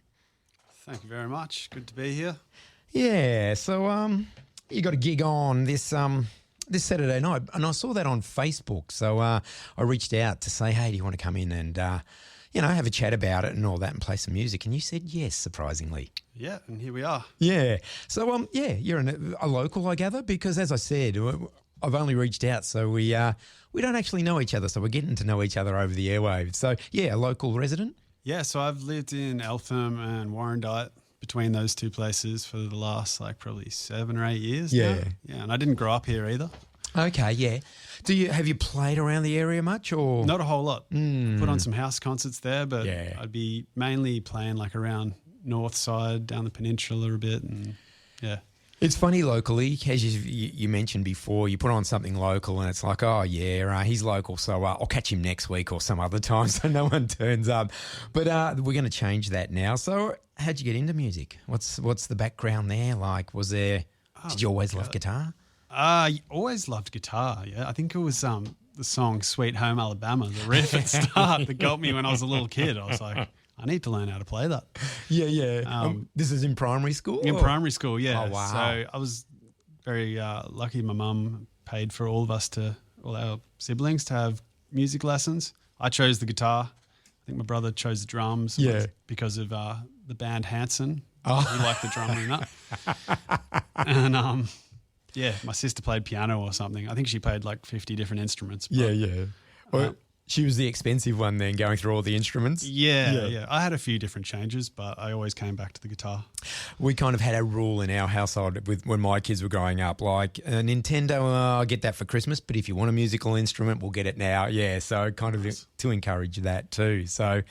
Thank you very much. Good to be here. Yeah, so you got a gig on this this Saturday night, and I saw that on Facebook, so I reached out to say, hey, do you want to come in and have a chat about it and all that and play some music? And you said yes, surprisingly. Yeah, and here we are. Yeah. So, you're a local, I gather, because as I said, I've only reached out, so we don't actually know each other, so we're getting to know each other over the airwaves. So, yeah, a local resident? Yeah, so I've lived in Eltham and Warrandyte, between those two places for the last probably 7 or 8 years now. Yeah, and I didn't grow up here either. Okay, yeah. Have you played around the area much, or not a whole lot? Put on some house concerts there, but I'd be mainly playing around north side, down the peninsula a bit, and yeah. It's funny locally, as you mentioned before, you put on something local and it's like, oh yeah, he's local, so I'll catch him next week or some other time, so no one turns up. But we're going to change that now. So how'd you get into music? What's the background there like? Did you always love guitar? Always loved guitar, yeah. I think it was the song Sweet Home Alabama, the riff at start that got me when I was a little kid. I was like, I need to learn how to play that. Yeah. This is in primary school? In primary school, yeah. Oh, wow. So I was very lucky. My mum paid for all of us to all our siblings to have music lessons. I chose the guitar. I think my brother chose the drums. Yeah. Because of the band Hanson. Oh. He liked the drumming in that. And my sister played piano or something. I think she played like 50 different instruments. But, Yeah. Well, she was the expensive one then, going through all the instruments. Yeah. I had a few different changes, but I always came back to the guitar. We kind of had a rule in our household with when my kids were growing up, like a Nintendo, I'll get that for Christmas, but if you want a musical instrument, we'll get it now. Yeah, so kind of to encourage that too. So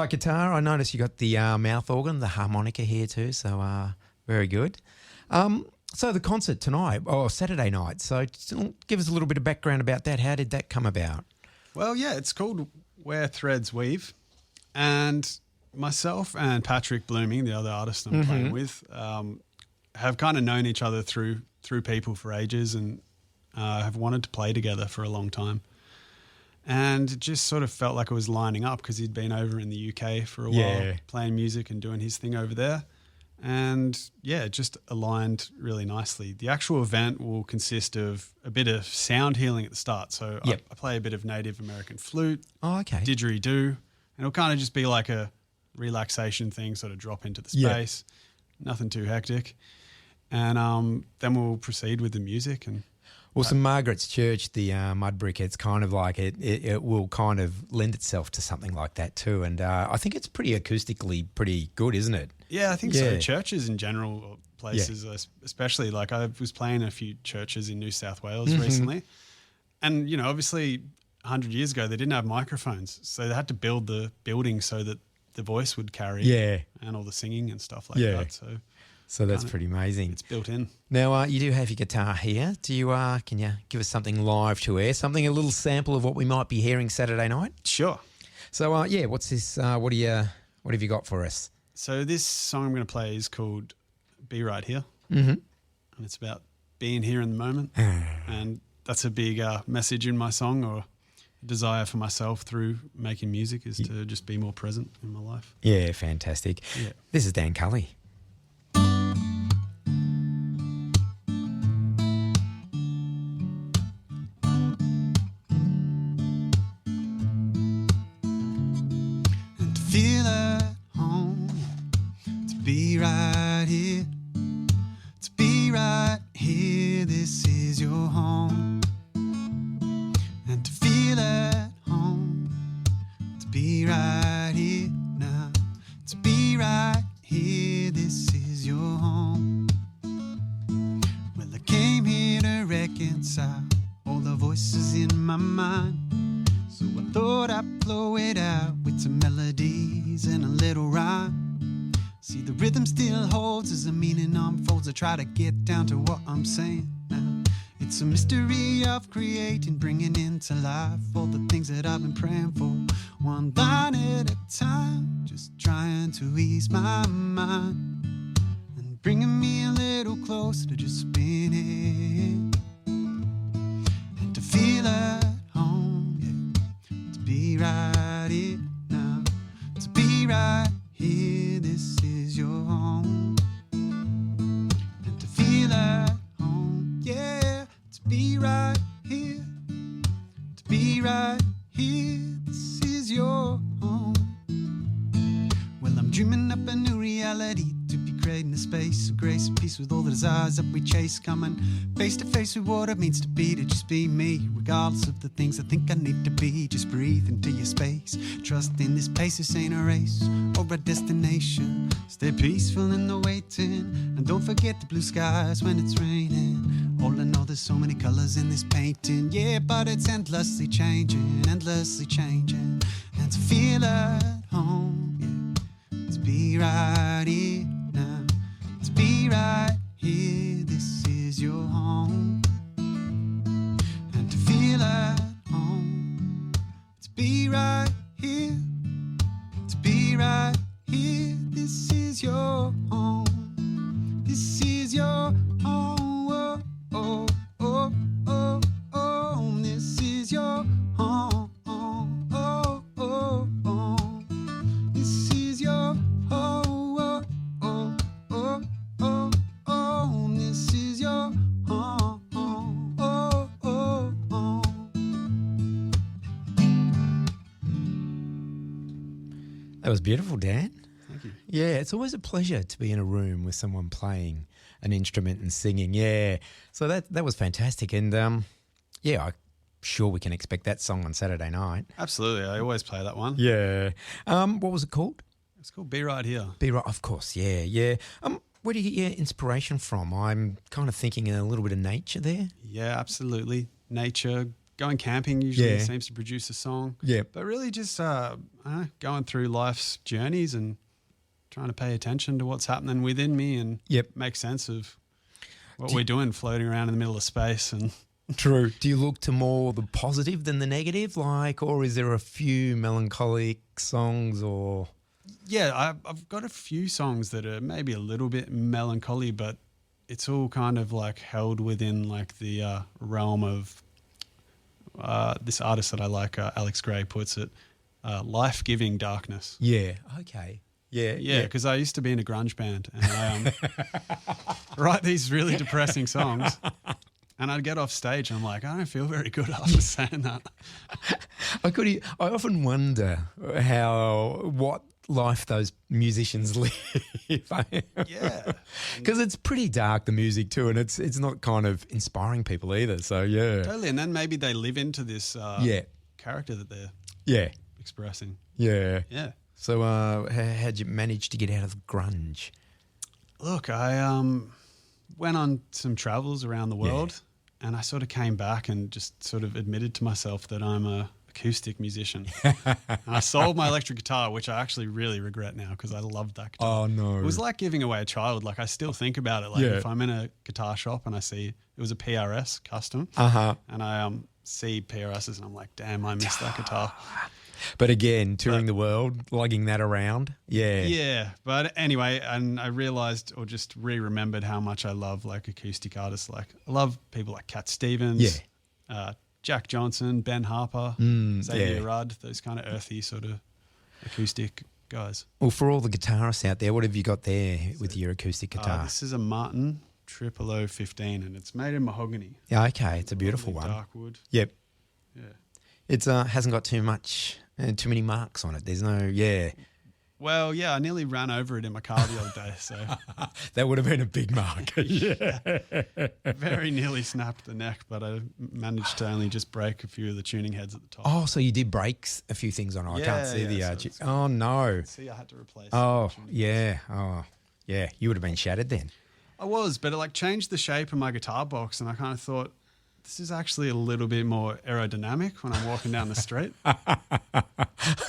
guitar, I noticed you got the mouth organ, the harmonica here too, so very good. So the concert tonight, Saturday night, so give us a little bit of background about that. How did that come about? Well, yeah, it's called Where Threads Weave. And myself and Patrick Blooming, the other artist I'm playing with, have kind of known each other through people for ages and have wanted to play together for a long time. And it just sort of felt like it was lining up because he'd been over in the UK for a while playing music and doing his thing over there. And yeah, it just aligned really nicely. The actual event will consist of a bit of sound healing at the start. So I play a bit of Native American flute, didgeridoo, and it'll kind of just be like a relaxation thing, sort of drop into the space, nothing too hectic. And then we'll proceed with the music. And well, St Margaret's Church, the mud brick, it's kind of like it will kind of lend itself to something like that too. And I think it's pretty acoustically pretty good, isn't it? Yeah, I think so. Churches in general, or places, especially, like I was playing a few churches in New South Wales recently. And, you know, obviously 100 years ago, they didn't have microphones. So they had to build the building so that the voice would carry and all the singing and stuff like that. So that's pretty amazing. It's built in. Now, you do have your guitar here. Do you? Can you give us something live to air? Something, a little sample of what we might be hearing Saturday night? Sure. So, what's this? What have you got for us? So this song I'm going to play is called Be Right Here. Mm-hmm. And it's about being here in the moment. And that's a big message in my song, or desire for myself through making music, is to just be more present in my life. Yeah, fantastic. Yeah. This is Dan Cully. Feel at home, to be right here, to be right here, this is your home. And to feel at home, to be right here now, to be right here, this is your home. Well, I came here to reconcile all the voices in my mind. So I thought I'd flow it out with some melodies and a little rhyme. See, the rhythm still holds as the meaning unfolds. I try to get down to what I'm saying now. It's a mystery of creating, bringing into life all the things that I've been praying for. One line at a time, just trying to ease my mind and bringing me a little closer to just being here and to feel at home, to be right here now, to be right here, this is your home. And to feel at home, to be right here, to be right here, this is your home. Well, I'm dreaming up a new reality, to be creating a space of grace and peace with all the desires that we chase, coming face to face with what it means to be, to just be me, regardless of the things I think I need to be. Just breathe into your space, trust in this pace. This ain't a race or a destination. Stay peaceful in the waiting, and don't forget the blue skies when it's raining. All I know, there's so many colors in this painting, but it's endlessly changing, endlessly changing. And to feel at home, to be right here now, to be right here, this is your home. And to feel at home, to be right here, to be right here, this is your home. This is your home. Oh, oh, oh, oh, oh, this is your home. Oh, oh, oh, this is your home. Oh, oh, oh, oh, this is your home. Oh, oh, oh. That was beautiful, Dan. Thank you. Yeah, it's always a pleasure to be in a room with someone playing an instrument and singing. Yeah, so that was fantastic. And, I'm sure we can expect that song on Saturday night. Absolutely. I always play that one. Yeah. What was it called? It's called Be Right Here. Be Right, of course, yeah. Where do you get your inspiration from? I'm kind of thinking a little bit of nature there. Yeah, absolutely. Nature, going camping usually seems to produce a song. Yeah. But really just going through life's journeys and trying to pay attention to what's happening within me and make sense of what we're doing floating around in the middle of space. And True. Do you look to more the positive than the negative, or is there a few melancholic songs or... Yeah, I've got a few songs that are maybe a little bit melancholy, but it's all kind of like held within like the realm of this artist that I like, Alex Gray puts it, life-giving darkness. Yeah, okay. Yeah, because I used to be in a grunge band and I write these really depressing songs. And I'd get off stage and I'm like, I don't feel very good after saying that. I often wonder what life those musicians live. Yeah. Because it's pretty dark, the music too, and it's not kind of inspiring people either. So, yeah. Totally. And then maybe they live into this character that they're expressing. Yeah. Yeah. So how'd you manage to get out of grunge? Look, I went on some travels around the world and I sort of came back and just sort of admitted to myself that I'm a acoustic musician. And I sold my electric guitar, which I actually really regret now because I loved that guitar. Oh, no. It was like giving away a child. Like I still think about it. Like if I'm in a guitar shop and I see it was a PRS custom and I see PRSs and I'm like, damn, I missed that guitar. But again, touring the world, lugging that around. Yeah. Yeah. But anyway, and I realized or just remembered how much I love like acoustic artists. Like I love people like Cat Stevens, Jack Johnson, Ben Harper, Xavier Rudd, those kind of earthy sort of acoustic guys. Well, for all the guitarists out there, what have you got there with your acoustic guitar? This is a Martin 0015 and it's made in mahogany. Yeah, okay. It's a beautiful one. Dark wood. Yep. Yeah. It hasn't got too many marks on it. There's no, Well, yeah, I nearly ran over it in my car the other day. So that would have been a big mark. Very nearly snapped the neck, but I managed to only just break a few of the tuning heads at the top. Oh, so you did break a few things on it. I can't see the... oh, no. See, I had to replace yeah. Oh, yeah. You would have been shattered then. I was, but it changed the shape of my guitar box and I kind of thought, this is actually a little bit more aerodynamic when I'm walking down the street. I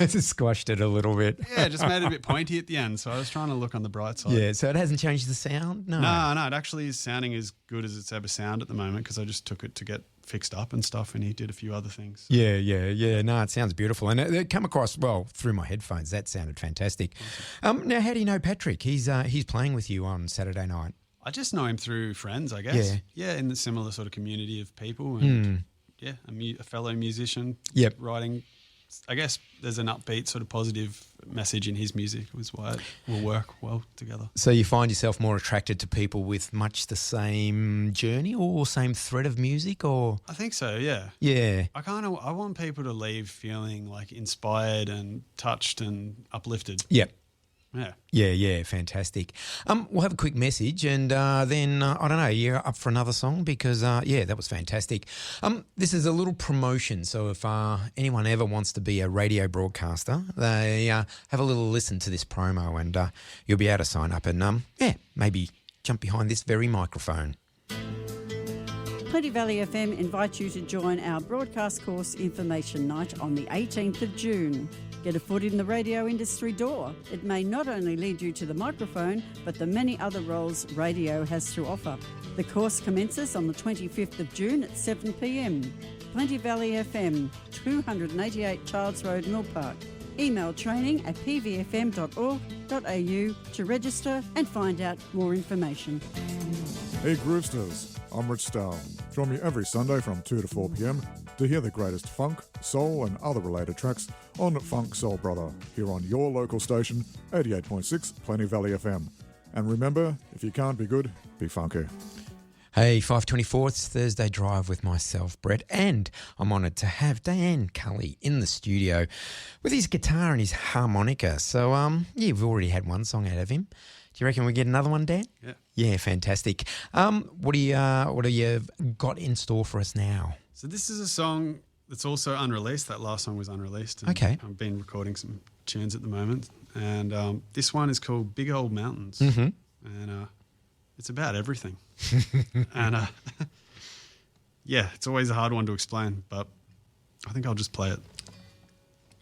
just squashed it a little bit. Yeah, just made it a bit pointy at the end. So I was trying to look on the bright side. Yeah, so it hasn't changed the sound? No, it actually is sounding as good as it's ever sounded at the moment because I just took it to get fixed up and stuff and he did a few other things. Yeah. No, it sounds beautiful. And it come across, well, through my headphones. That sounded fantastic. Now, how do you know Patrick? He's playing with you on Saturday night. I just know him through friends, I guess. Yeah, in the similar sort of community of people. And a fellow musician writing. I guess there's an upbeat sort of positive message in his music, was why it will work well together. So you find yourself more attracted to people with much the same journey or same thread of music, or? I think so, yeah. Yeah. I want people to leave feeling like inspired and touched and uplifted. Yep. Yeah, fantastic. We'll have a quick message and then, I don't know, you're up for another song because, that was fantastic. This is a little promotion, so if anyone ever wants to be a radio broadcaster, they have a little listen to this promo and you'll be able to sign up and, maybe jump behind this very microphone. Plenty Valley FM invites you to join our broadcast course information night on the 18th of June. Get a foot in the radio industry door. It may not only lead you to the microphone, but the many other roles radio has to offer. The course commences on the 25th of June at 7 p.m. Plenty Valley FM, 288 Childs Road, Mill Park. Email training@pvfm.org.au to register and find out more information. Hey Groovesters, I'm Rich Stahl. Join me every Sunday from 2 to 4 p.m. to hear the greatest funk, soul and other related tracks on Funk Soul Brother, here on your local station, 88.6 Plenty Valley FM. And remember, if you can't be good, be funky. Hey, 5:24, it's Thursday Drive with myself, Brett, and I'm honoured to have Dan Cully in the studio with his guitar and his harmonica. So, we've already had one song out of him. Do you reckon we get another one, Dan? Yeah. Yeah, fantastic. What do you got in store for us now? So this is a song that's also unreleased. That last song was unreleased. And Okay. I've been recording some tunes at the moment. And this one is called Big Old Mountains. Mm-hmm. And it's about everything. And it's always a hard one to explain, but I think I'll just play it.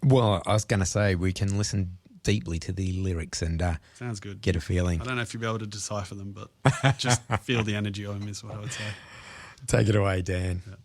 Well, I was going to say we can listen deeply to the lyrics and Sounds good. get a feeling. I don't know if you'll be able to decipher them, but just feel the energy of them is what I would say. Take it away, Dan. Yeah.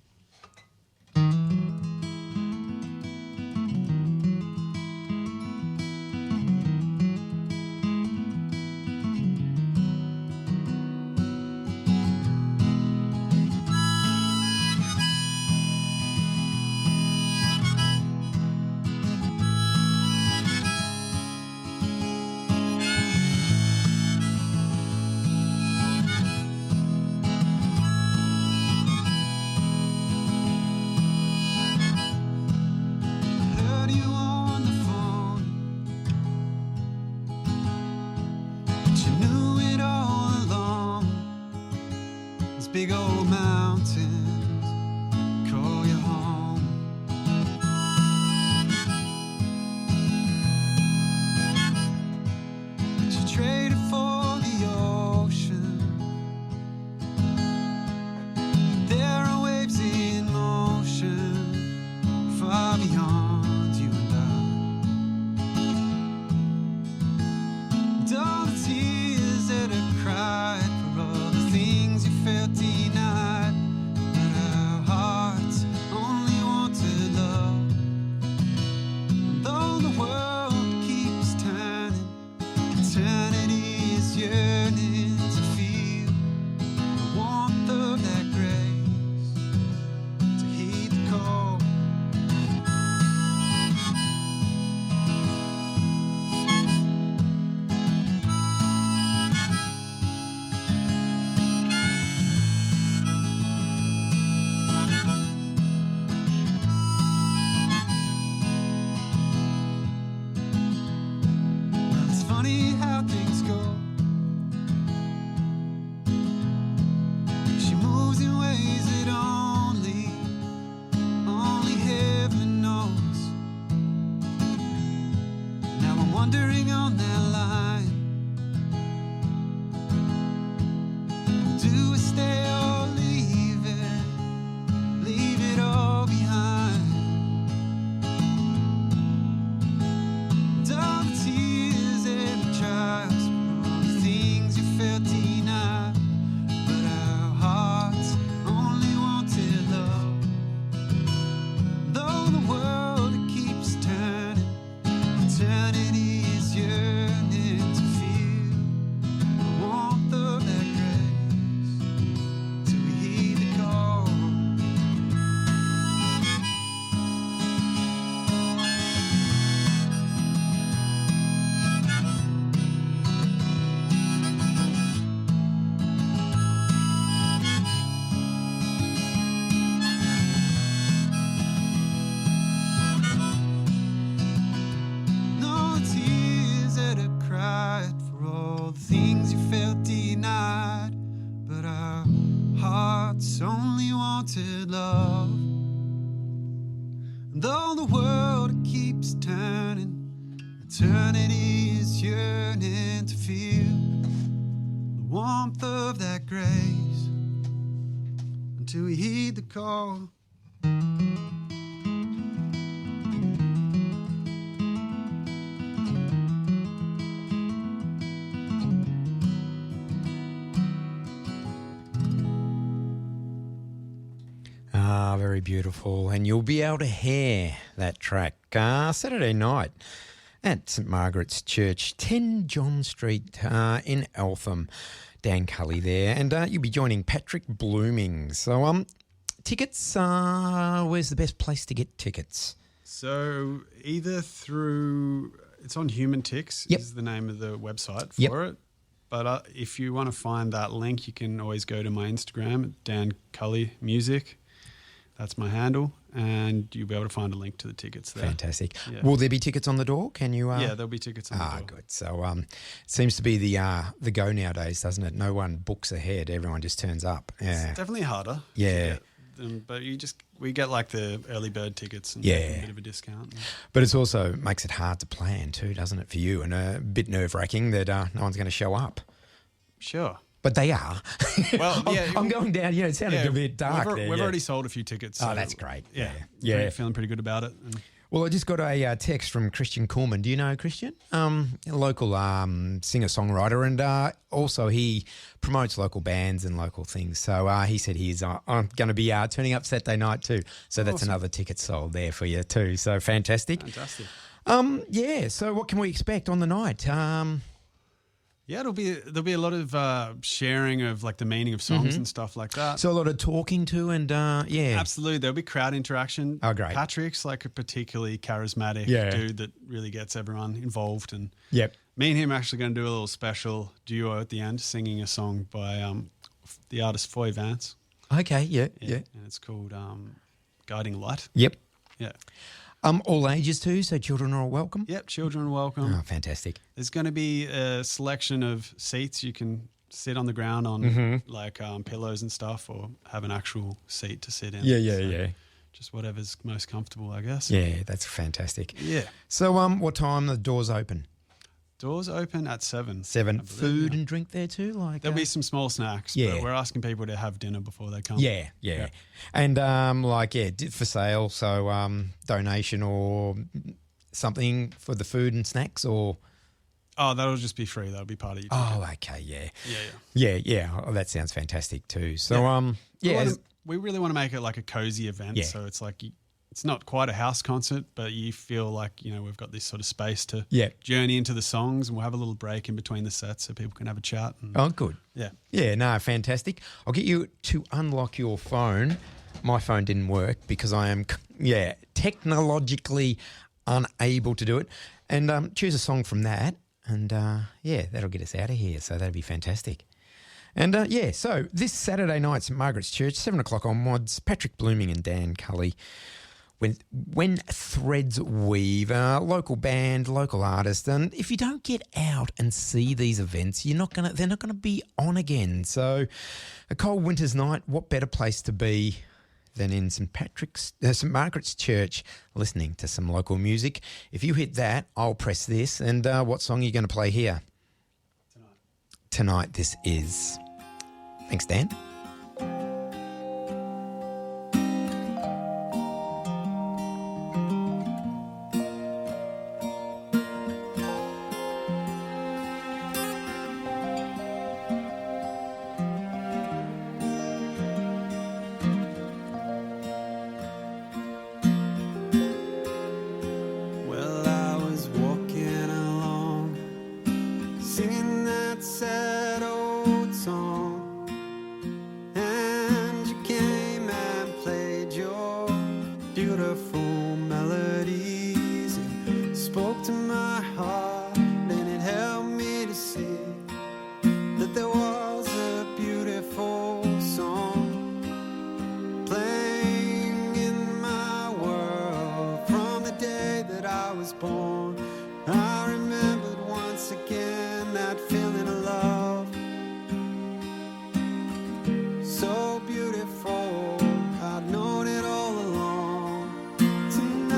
Heard you on the phone, but you knew it all along. Those big old mountains call you home. But you traded for the ocean. There are waves in motion far beyond you and I. And all the tears that I cried for all the things you felt denied, but our hearts only wanted love. And though the world keeps turning, eternity is yearning to feel the warmth of that grace, to heed the call. Well, it's funny how things go. She moves in ways that only heaven knows. Now I'm wandering on that line. Do I stay or leave it all behind? And all the tears and the trials, all the things you felt denied, but our hearts only wanted love. Though the world it keeps turning, eternity is yearning to feel the warmth of that grace, till we heed the call. No tears that I cried for all the things you felt denied, but our hearts only wanted love. And though the world keeps turning, eternity is yearning to feel the warmth of that grace, until we heed the call. Very beautiful. And you'll be able to hear that track Saturday night at St Margaret's Church, 10 John Street in Eltham. Dan Cully there. And you'll be joining Patrick Blooming. So tickets, where's the best place to get tickets? So either through, it's on Human Ticks Yep. is the name of the website for Yep. it. But if you want to find that link, you can always go to my Instagram, Dan Cully Music. That's my handle, and you'll be able to find a link to the tickets there. Fantastic. Yeah. Will there be tickets on the door? Can you? Yeah, there'll be tickets on the door. Good. So it seems to be the go nowadays, doesn't it? No one books ahead. Everyone just turns up. Yeah. It's definitely harder. Yeah. To get them, but we get like the early bird tickets and Yeah. a bit of a discount. But it also makes it hard to plan too, doesn't it, for you? And a bit nerve-wracking that no one's going to show up. Sure. But they are. Well, yeah, I'm going down. It sounded a bit dark there. We've yeah. already sold a few tickets. So that's great. Yeah. Yeah. Feeling pretty good about it. And Well, I just got a text from Christian Coleman. Do you know Christian? A local singer-songwriter, and also he promotes local bands and local things. So he said he's going to be turning up Saturday night too. So that's Awesome. another ticket sold there for you too. So fantastic. Fantastic. Yeah. So what can we expect on the night? Yeah, there'll be a lot of sharing of like the meaning of songs and stuff like that. So a lot of talking to and yeah. Absolutely, there'll be crowd interaction. Oh, great. Patrick's like a particularly charismatic dude that really gets everyone involved. And Yep. me and him are actually going to do a little special duo at the end, singing a song by the artist Foy Vance. Okay. Yeah. Yeah. And it's called Guiding Light. Yep. Yeah. All ages too, so children are all welcome? Yep, children are welcome. Oh, fantastic. There's going to be a selection of seats. You can sit on the ground on like pillows and stuff, or have an actual seat to sit in. Yeah. Just whatever's most comfortable, I guess. Yeah, that's fantastic. Yeah. So what time the doors open? Doors open at 7. 7. Food and drink there too? There'll be some small snacks, Yeah. but we're asking people to have dinner before they come. Yeah. And for sale, so donation or something for the food and snacks or... Oh, that'll just be free. That'll be part of your ticket. Oh, okay, yeah. Yeah. Oh, that sounds fantastic too. So, we really want to make it like a cozy event. Yeah. So it's like, it's not quite a house concert, but you feel like, we've got this sort of space to journey into the songs, and we'll have a little break in between the sets so people can have a chat. And, Oh, good. Yeah. Yeah, no, fantastic. I'll get you to unlock your phone. My phone didn't work because I am, technologically unable to do it. And choose a song from that. And, that'll get us out of here. So that'd be fantastic. And, so this Saturday night, St Margaret's Church, 7 o'clock onwards, Patrick Blooming and Dan Cully. When Threads Weave, local band, local artist, and if you don't get out and see these events, they're not gonna be on again. So, a cold winter's night, what better place to be than in St Margaret's Church, listening to some local music? If you hit that, I'll press this. And what song are you going to play here? Tonight, this is. Thanks, Dan. Well, I was walking along, singing that sad old song, and you came and played your beautiful melodies. It spoke to my heart, and it helped me to see that there was a beautiful song playing in my world from the day that I was born. I remembered once again that feeling of love, so beautiful. I'd known it all along. Tonight,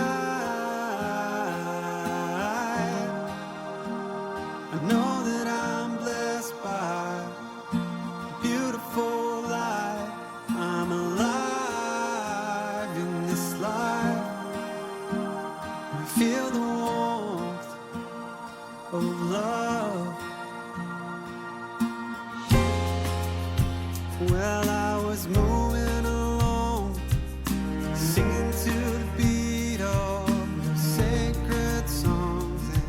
I know that I'm blessed by a beautiful life. I'm alive in this life. I feel the warmth of love. Well, I was moving along, singing to the beat of the sacred songs, and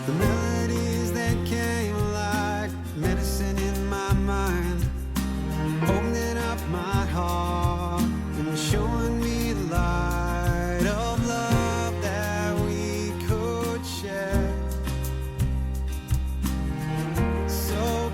the melodies that came like medicine in my mind, opening up my heart and showing me the light of love that we could share. So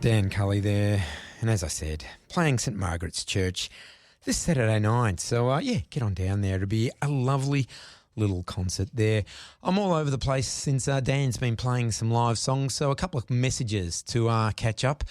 Dan Cully there. And as I said, playing St Margaret's Church this Saturday night. So, get on down there. It'll be a lovely little concert there. I'm all over the place since Dan's been playing some live songs, so a couple of messages to catch up.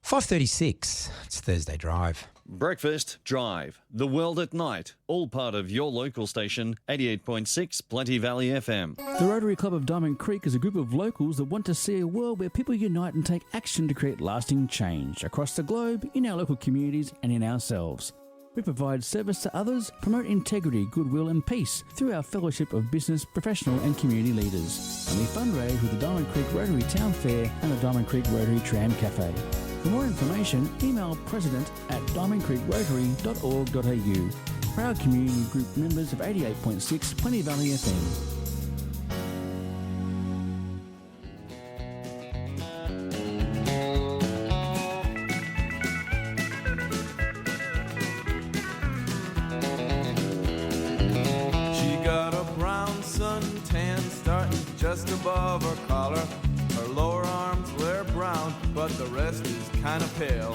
5:36, it's Thursday Drive. Breakfast, Drive, The World at Night, all part of your local station, 88.6 Plenty Valley FM. The Rotary Club of Diamond Creek is a group of locals that want to see a world where people unite and take action to create lasting change across the globe, in our local communities and in ourselves. We provide service to others, promote integrity, goodwill and peace through our fellowship of business, professional and community leaders. And we fundraise with the Diamond Creek Rotary Town Fair and the Diamond Creek Rotary Tram Cafe. For more information, email president@diamondcreekrotary.org.au. Proud community group members of 88.6 Plenty Valley FM. Just above her collar, her lower arms were brown, but the rest is kinda pale.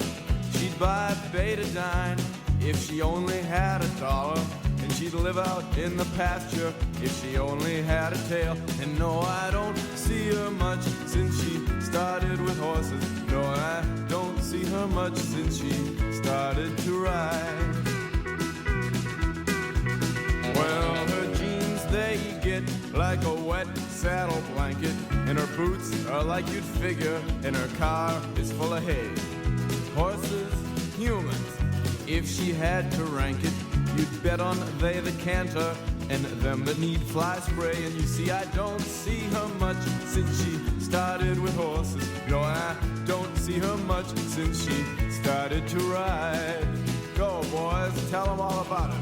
She'd buy betadine if she only had $1, and she'd live out in the pasture if she only had a tail. And no, I don't see her much since she started with horses. No, I don't see her much since she started to ride. Well, her jeans, they get like a wet saddle blanket, and her boots are like you'd figure, and her car is full of hay. Horses, humans, if she had to rank it, you'd bet on they that canter and them that need fly spray. And you see, I don't see her much since she started with horses. No, I don't see her much since she started to ride. Go, boys, tell them all about it.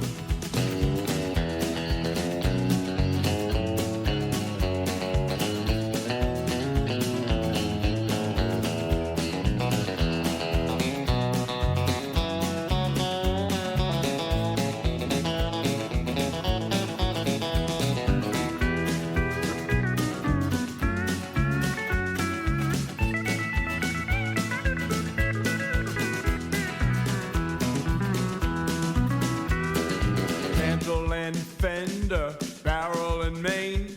Fender, barrel and main.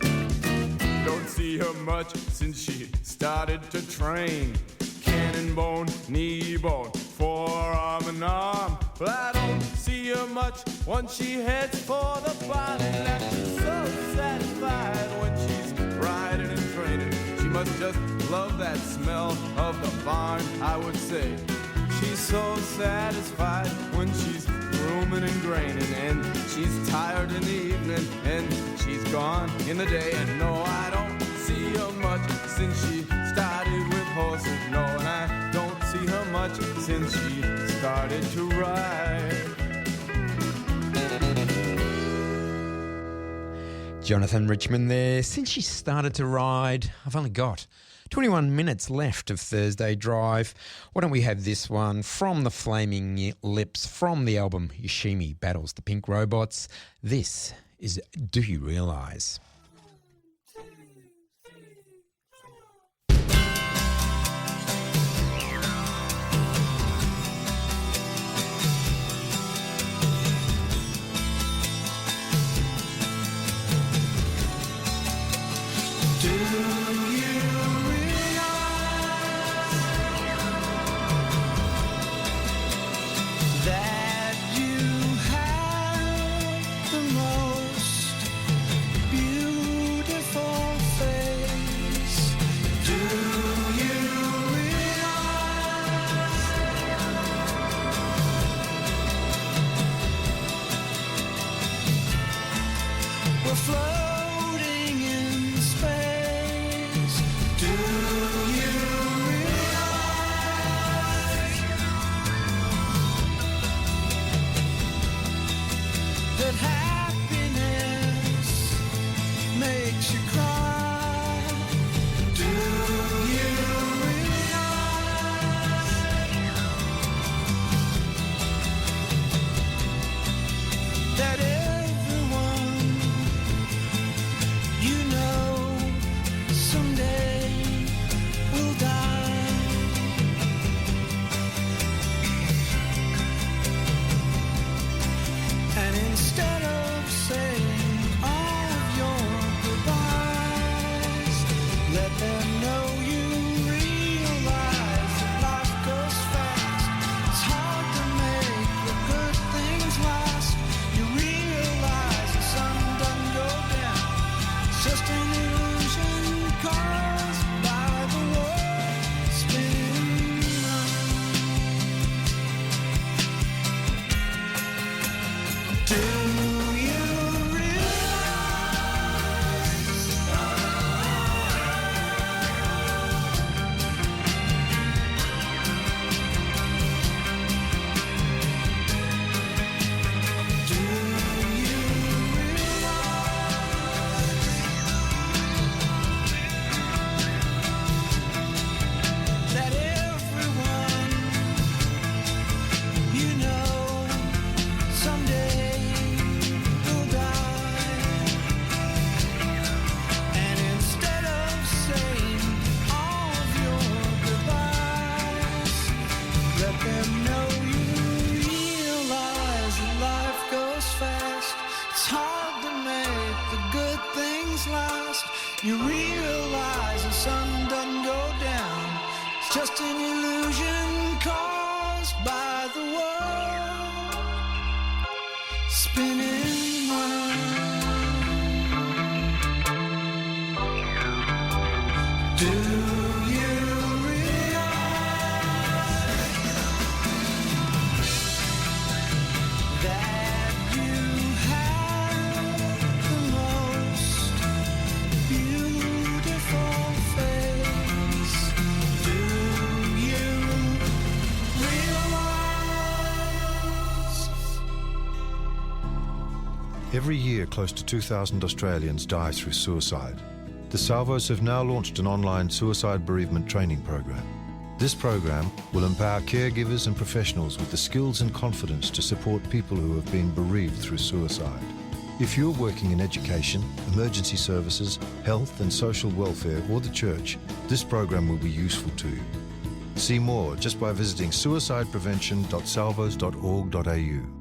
Don't see her much since she started to train. Cannonbone, knee bone, forearm and arm. Well, I don't see her much once she heads for the barn. And she's so satisfied when she's riding and training. She must just love that smell of the barn, I would say. She's so satisfied when she's grooming and graining, and she's tired in the evening, and she's gone in the day. And no, I don't see her much since she started with horses. No, and I don't see her much since she started to ride. Jonathan Richmond there. Since she started to ride, I've only got 21 minutes left of Thursday Drive. Why don't we have this one from the Flaming Lips from the album Yoshimi Battles the Pink Robots. This is Do You Realise? That you have the most beautiful and know you realize that life goes fast. It's hard to make the good things last. You realize the sun doesn't go down. It's just an illusion caused by the world spinning round. Do you that you have the most beautiful face? Do you realize? Every year, close to 2,000 Australians die through suicide. The Salvos have now launched an online suicide bereavement training program. This program will empower caregivers and professionals with the skills and confidence to support people who have been bereaved through suicide. If you're working in education, emergency services, health and social welfare or the church, this program will be useful to you. See more just by visiting suicideprevention.salvos.org.au.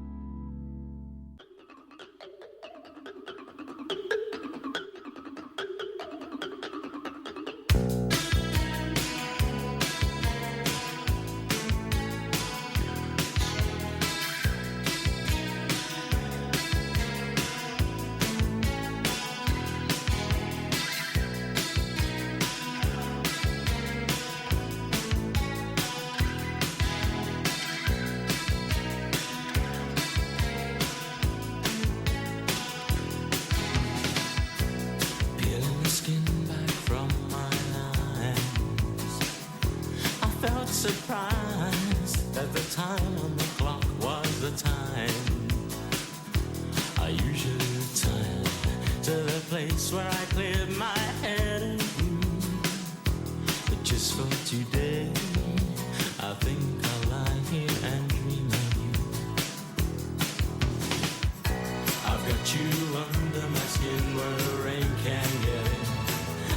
Peeling the skin back from my eyes, I felt surprised that the time on the clock was the time I usually return to the place where I cleared my head and you. But just for today, I think I'll lie here and dream of you. I've got you under my skin where the rain can get in.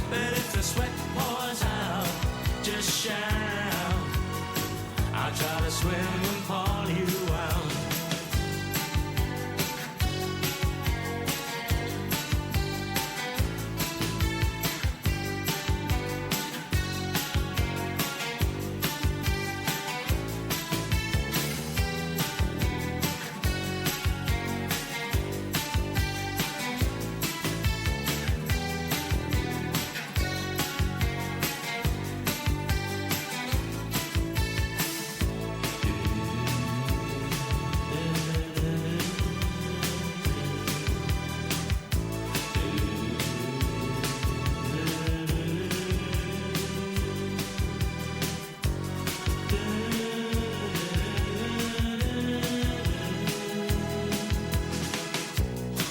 But if the sweat pours out, just shout. I'll try to swim and pull you out.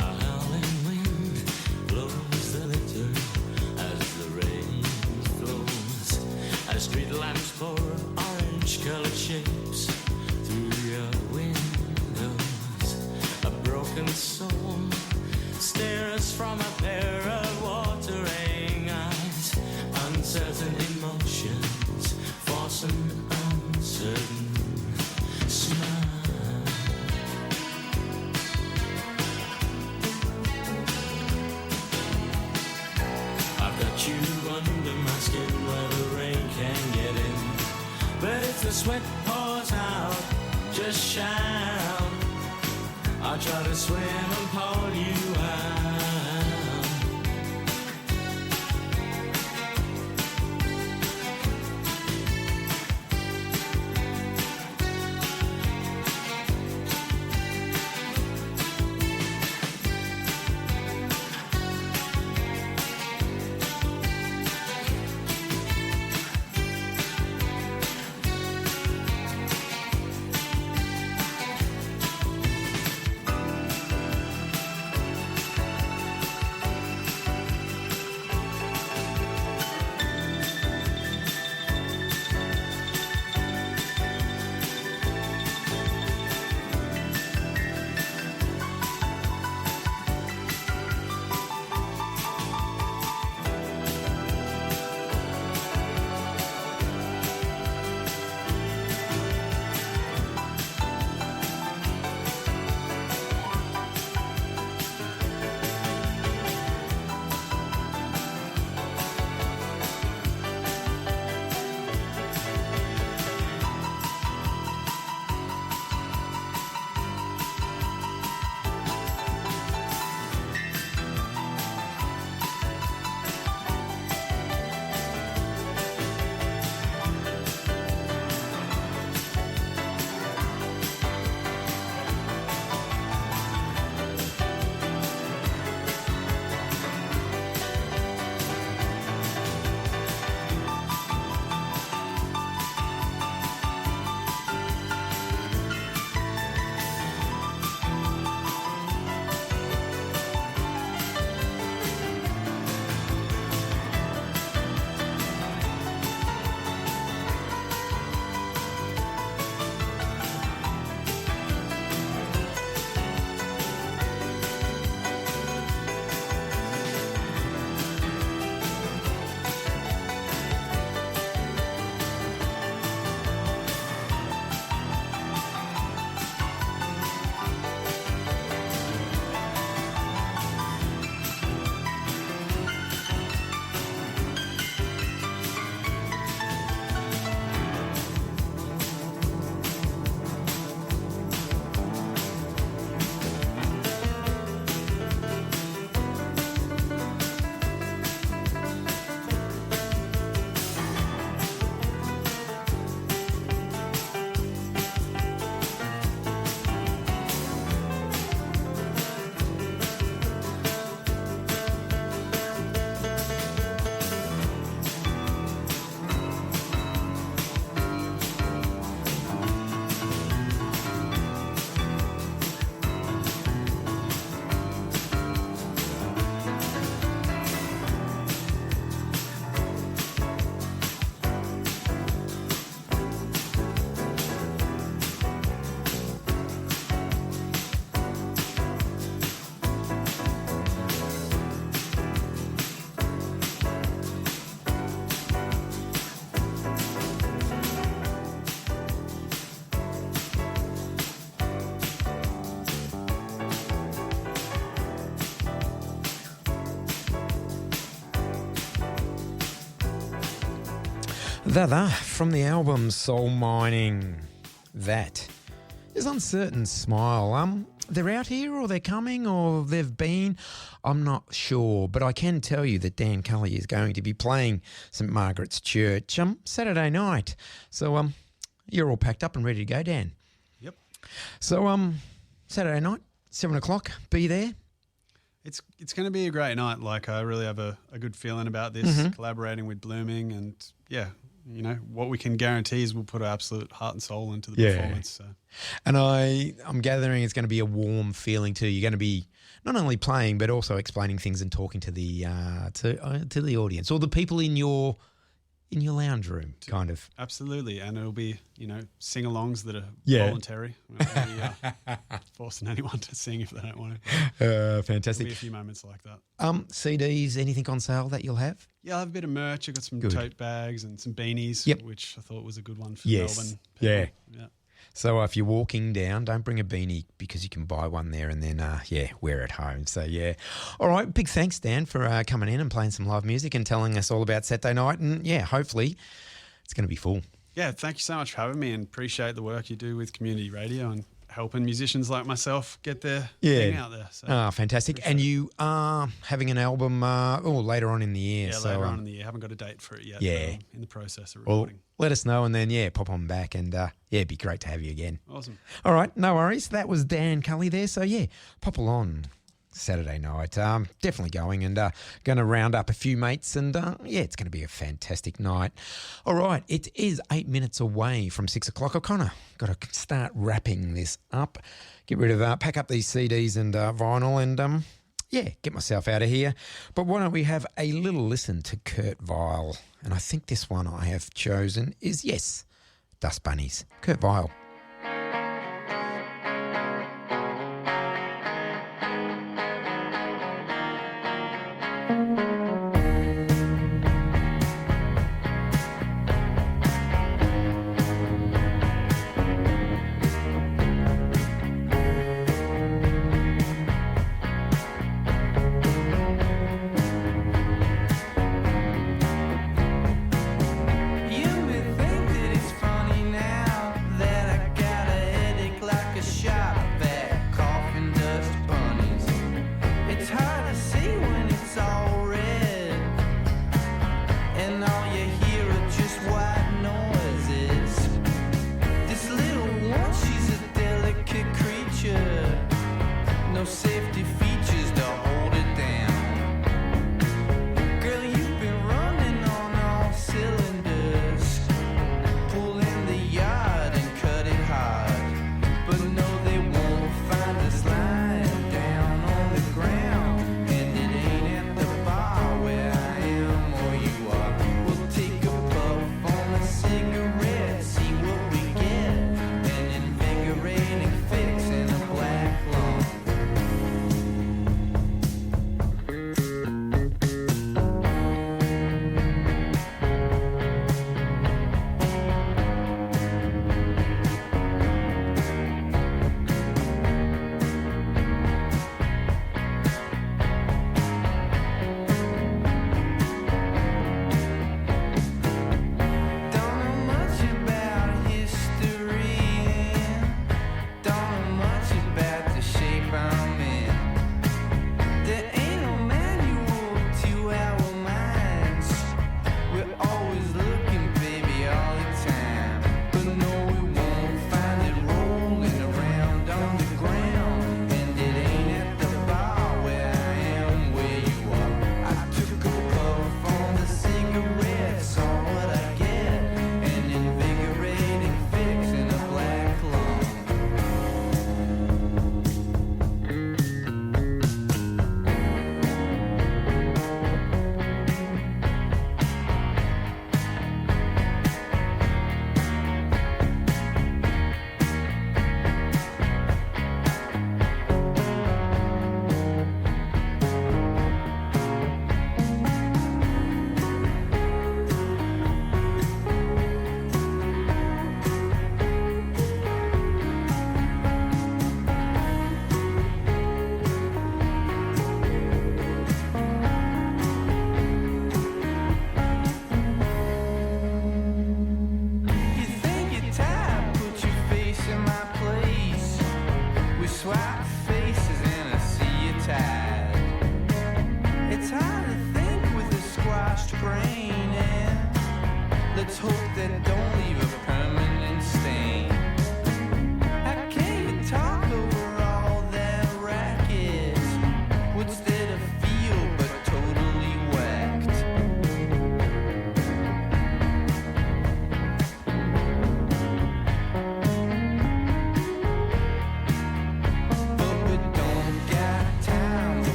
A howling wind blows the litter as the rain flows, as street lamps pour orange-colored shapes through your windows. A broken soul stares from a pair of watering eyes. Uncertain emotions force an uncertain smile. I've got you under my skin where the rain can get in. But if the sweat pours out, just shout. I'll try to swim and pull you out. The from the album Soul Mining. That is Uncertain Smile. They're out here or they're coming or they've been. I'm not sure, but I can tell you that Dan Cully is going to be playing St Margaret's Church Saturday night. So you're all packed up and ready to go, Dan. Yep. So Saturday night, 7 o'clock, be there. It's going to be a great night. Like, I really have a good feeling about this, collaborating with Blooming, and yeah, you know, what we can guarantee is we'll put our absolute heart and soul into the performance. So. And I'm gathering it's going to be a warm feeling too. You're going to be not only playing but also explaining things and talking to the to the audience or the people in your lounge room, kind of. Absolutely, and it'll be, you know, sing-alongs that are voluntary. We're not really, forcing anyone to sing if they don't want to. Fantastic. There'll be a few moments like that. CDs, anything on sale that you'll have? Yeah, I have a bit of merch. I've got some tote bags and some beanies, which I thought was a good one for Melbourne people. Yeah. Yeah. So if you're walking down, don't bring a beanie because you can buy one there and then, wear it home. So, yeah. All right, big thanks, Dan, for coming in and playing some live music and telling us all about Saturday night. And, yeah, hopefully it's going to be full. Yeah, thank you so much for having me, and appreciate the work you do with community radio and helping musicians like myself get their thing out there. So fantastic. And you are having an album later on in the year. Yeah, so, later on in the year. Haven't got a date for it yet. Yeah. But I'm in the process of recording. Well, let us know and then, pop on back and, it'd be great to have you again. Awesome. All right, no worries. That was Dan Cully there. So, pop along Saturday night. Definitely going and going to round up a few mates and, it's going to be a fantastic night. All right, it is 8 minutes away from 6 o'clock. I've kind of got to start wrapping this up, get rid of, pack up these CDs and vinyl and, get myself out of here. But why don't we have a little listen to Kurt Vile? And I think this one I have chosen is, Dust Bunnies. Kurt Vile. You may think that it's funny now that I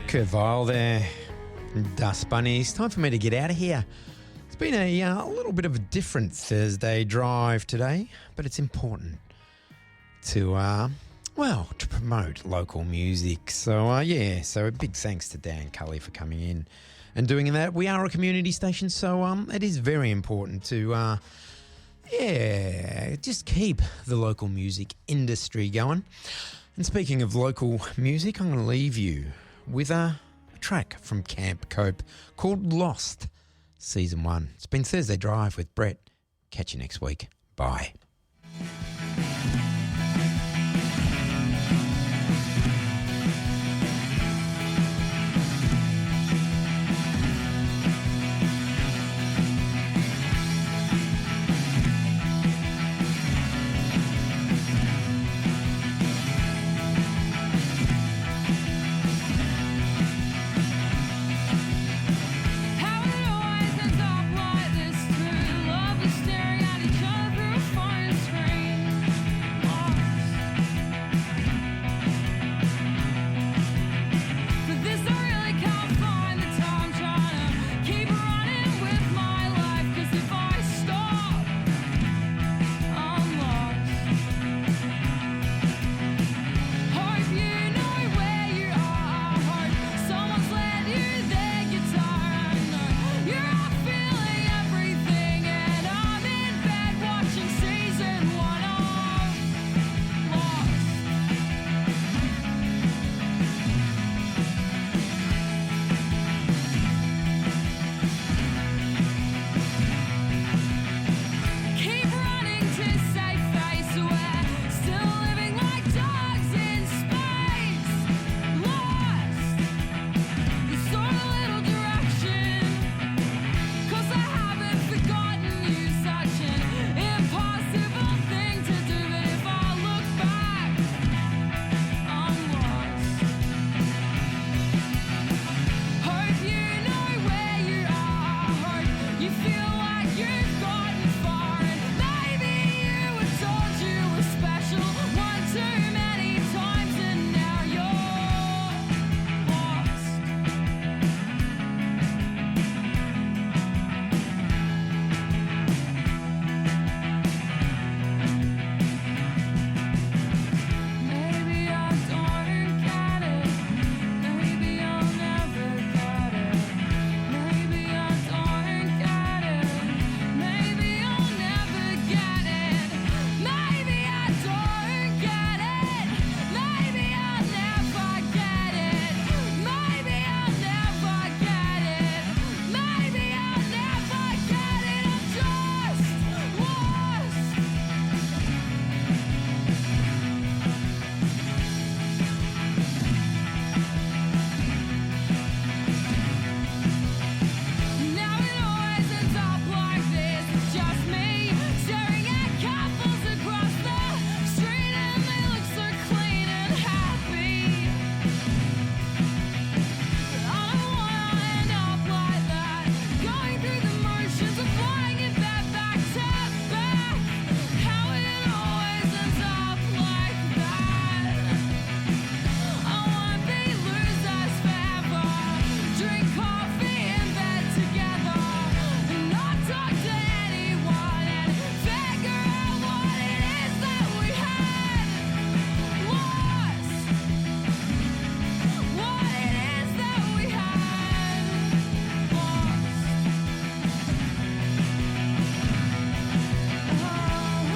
Kurt Vile there. Dust Bunnies. Time for me to get out of here. It's been a little bit of a different Thursday drive today, but it's important to promote local music. So, so a big thanks to Dan Cully for coming in and doing that. We are a community station, so it is very important to, just keep the local music industry going. And speaking of local music, I'm going to leave you with a track from Camp Cope called Lost, Season 1. It's been Thursday Drive with Brett. Catch you next week. Bye.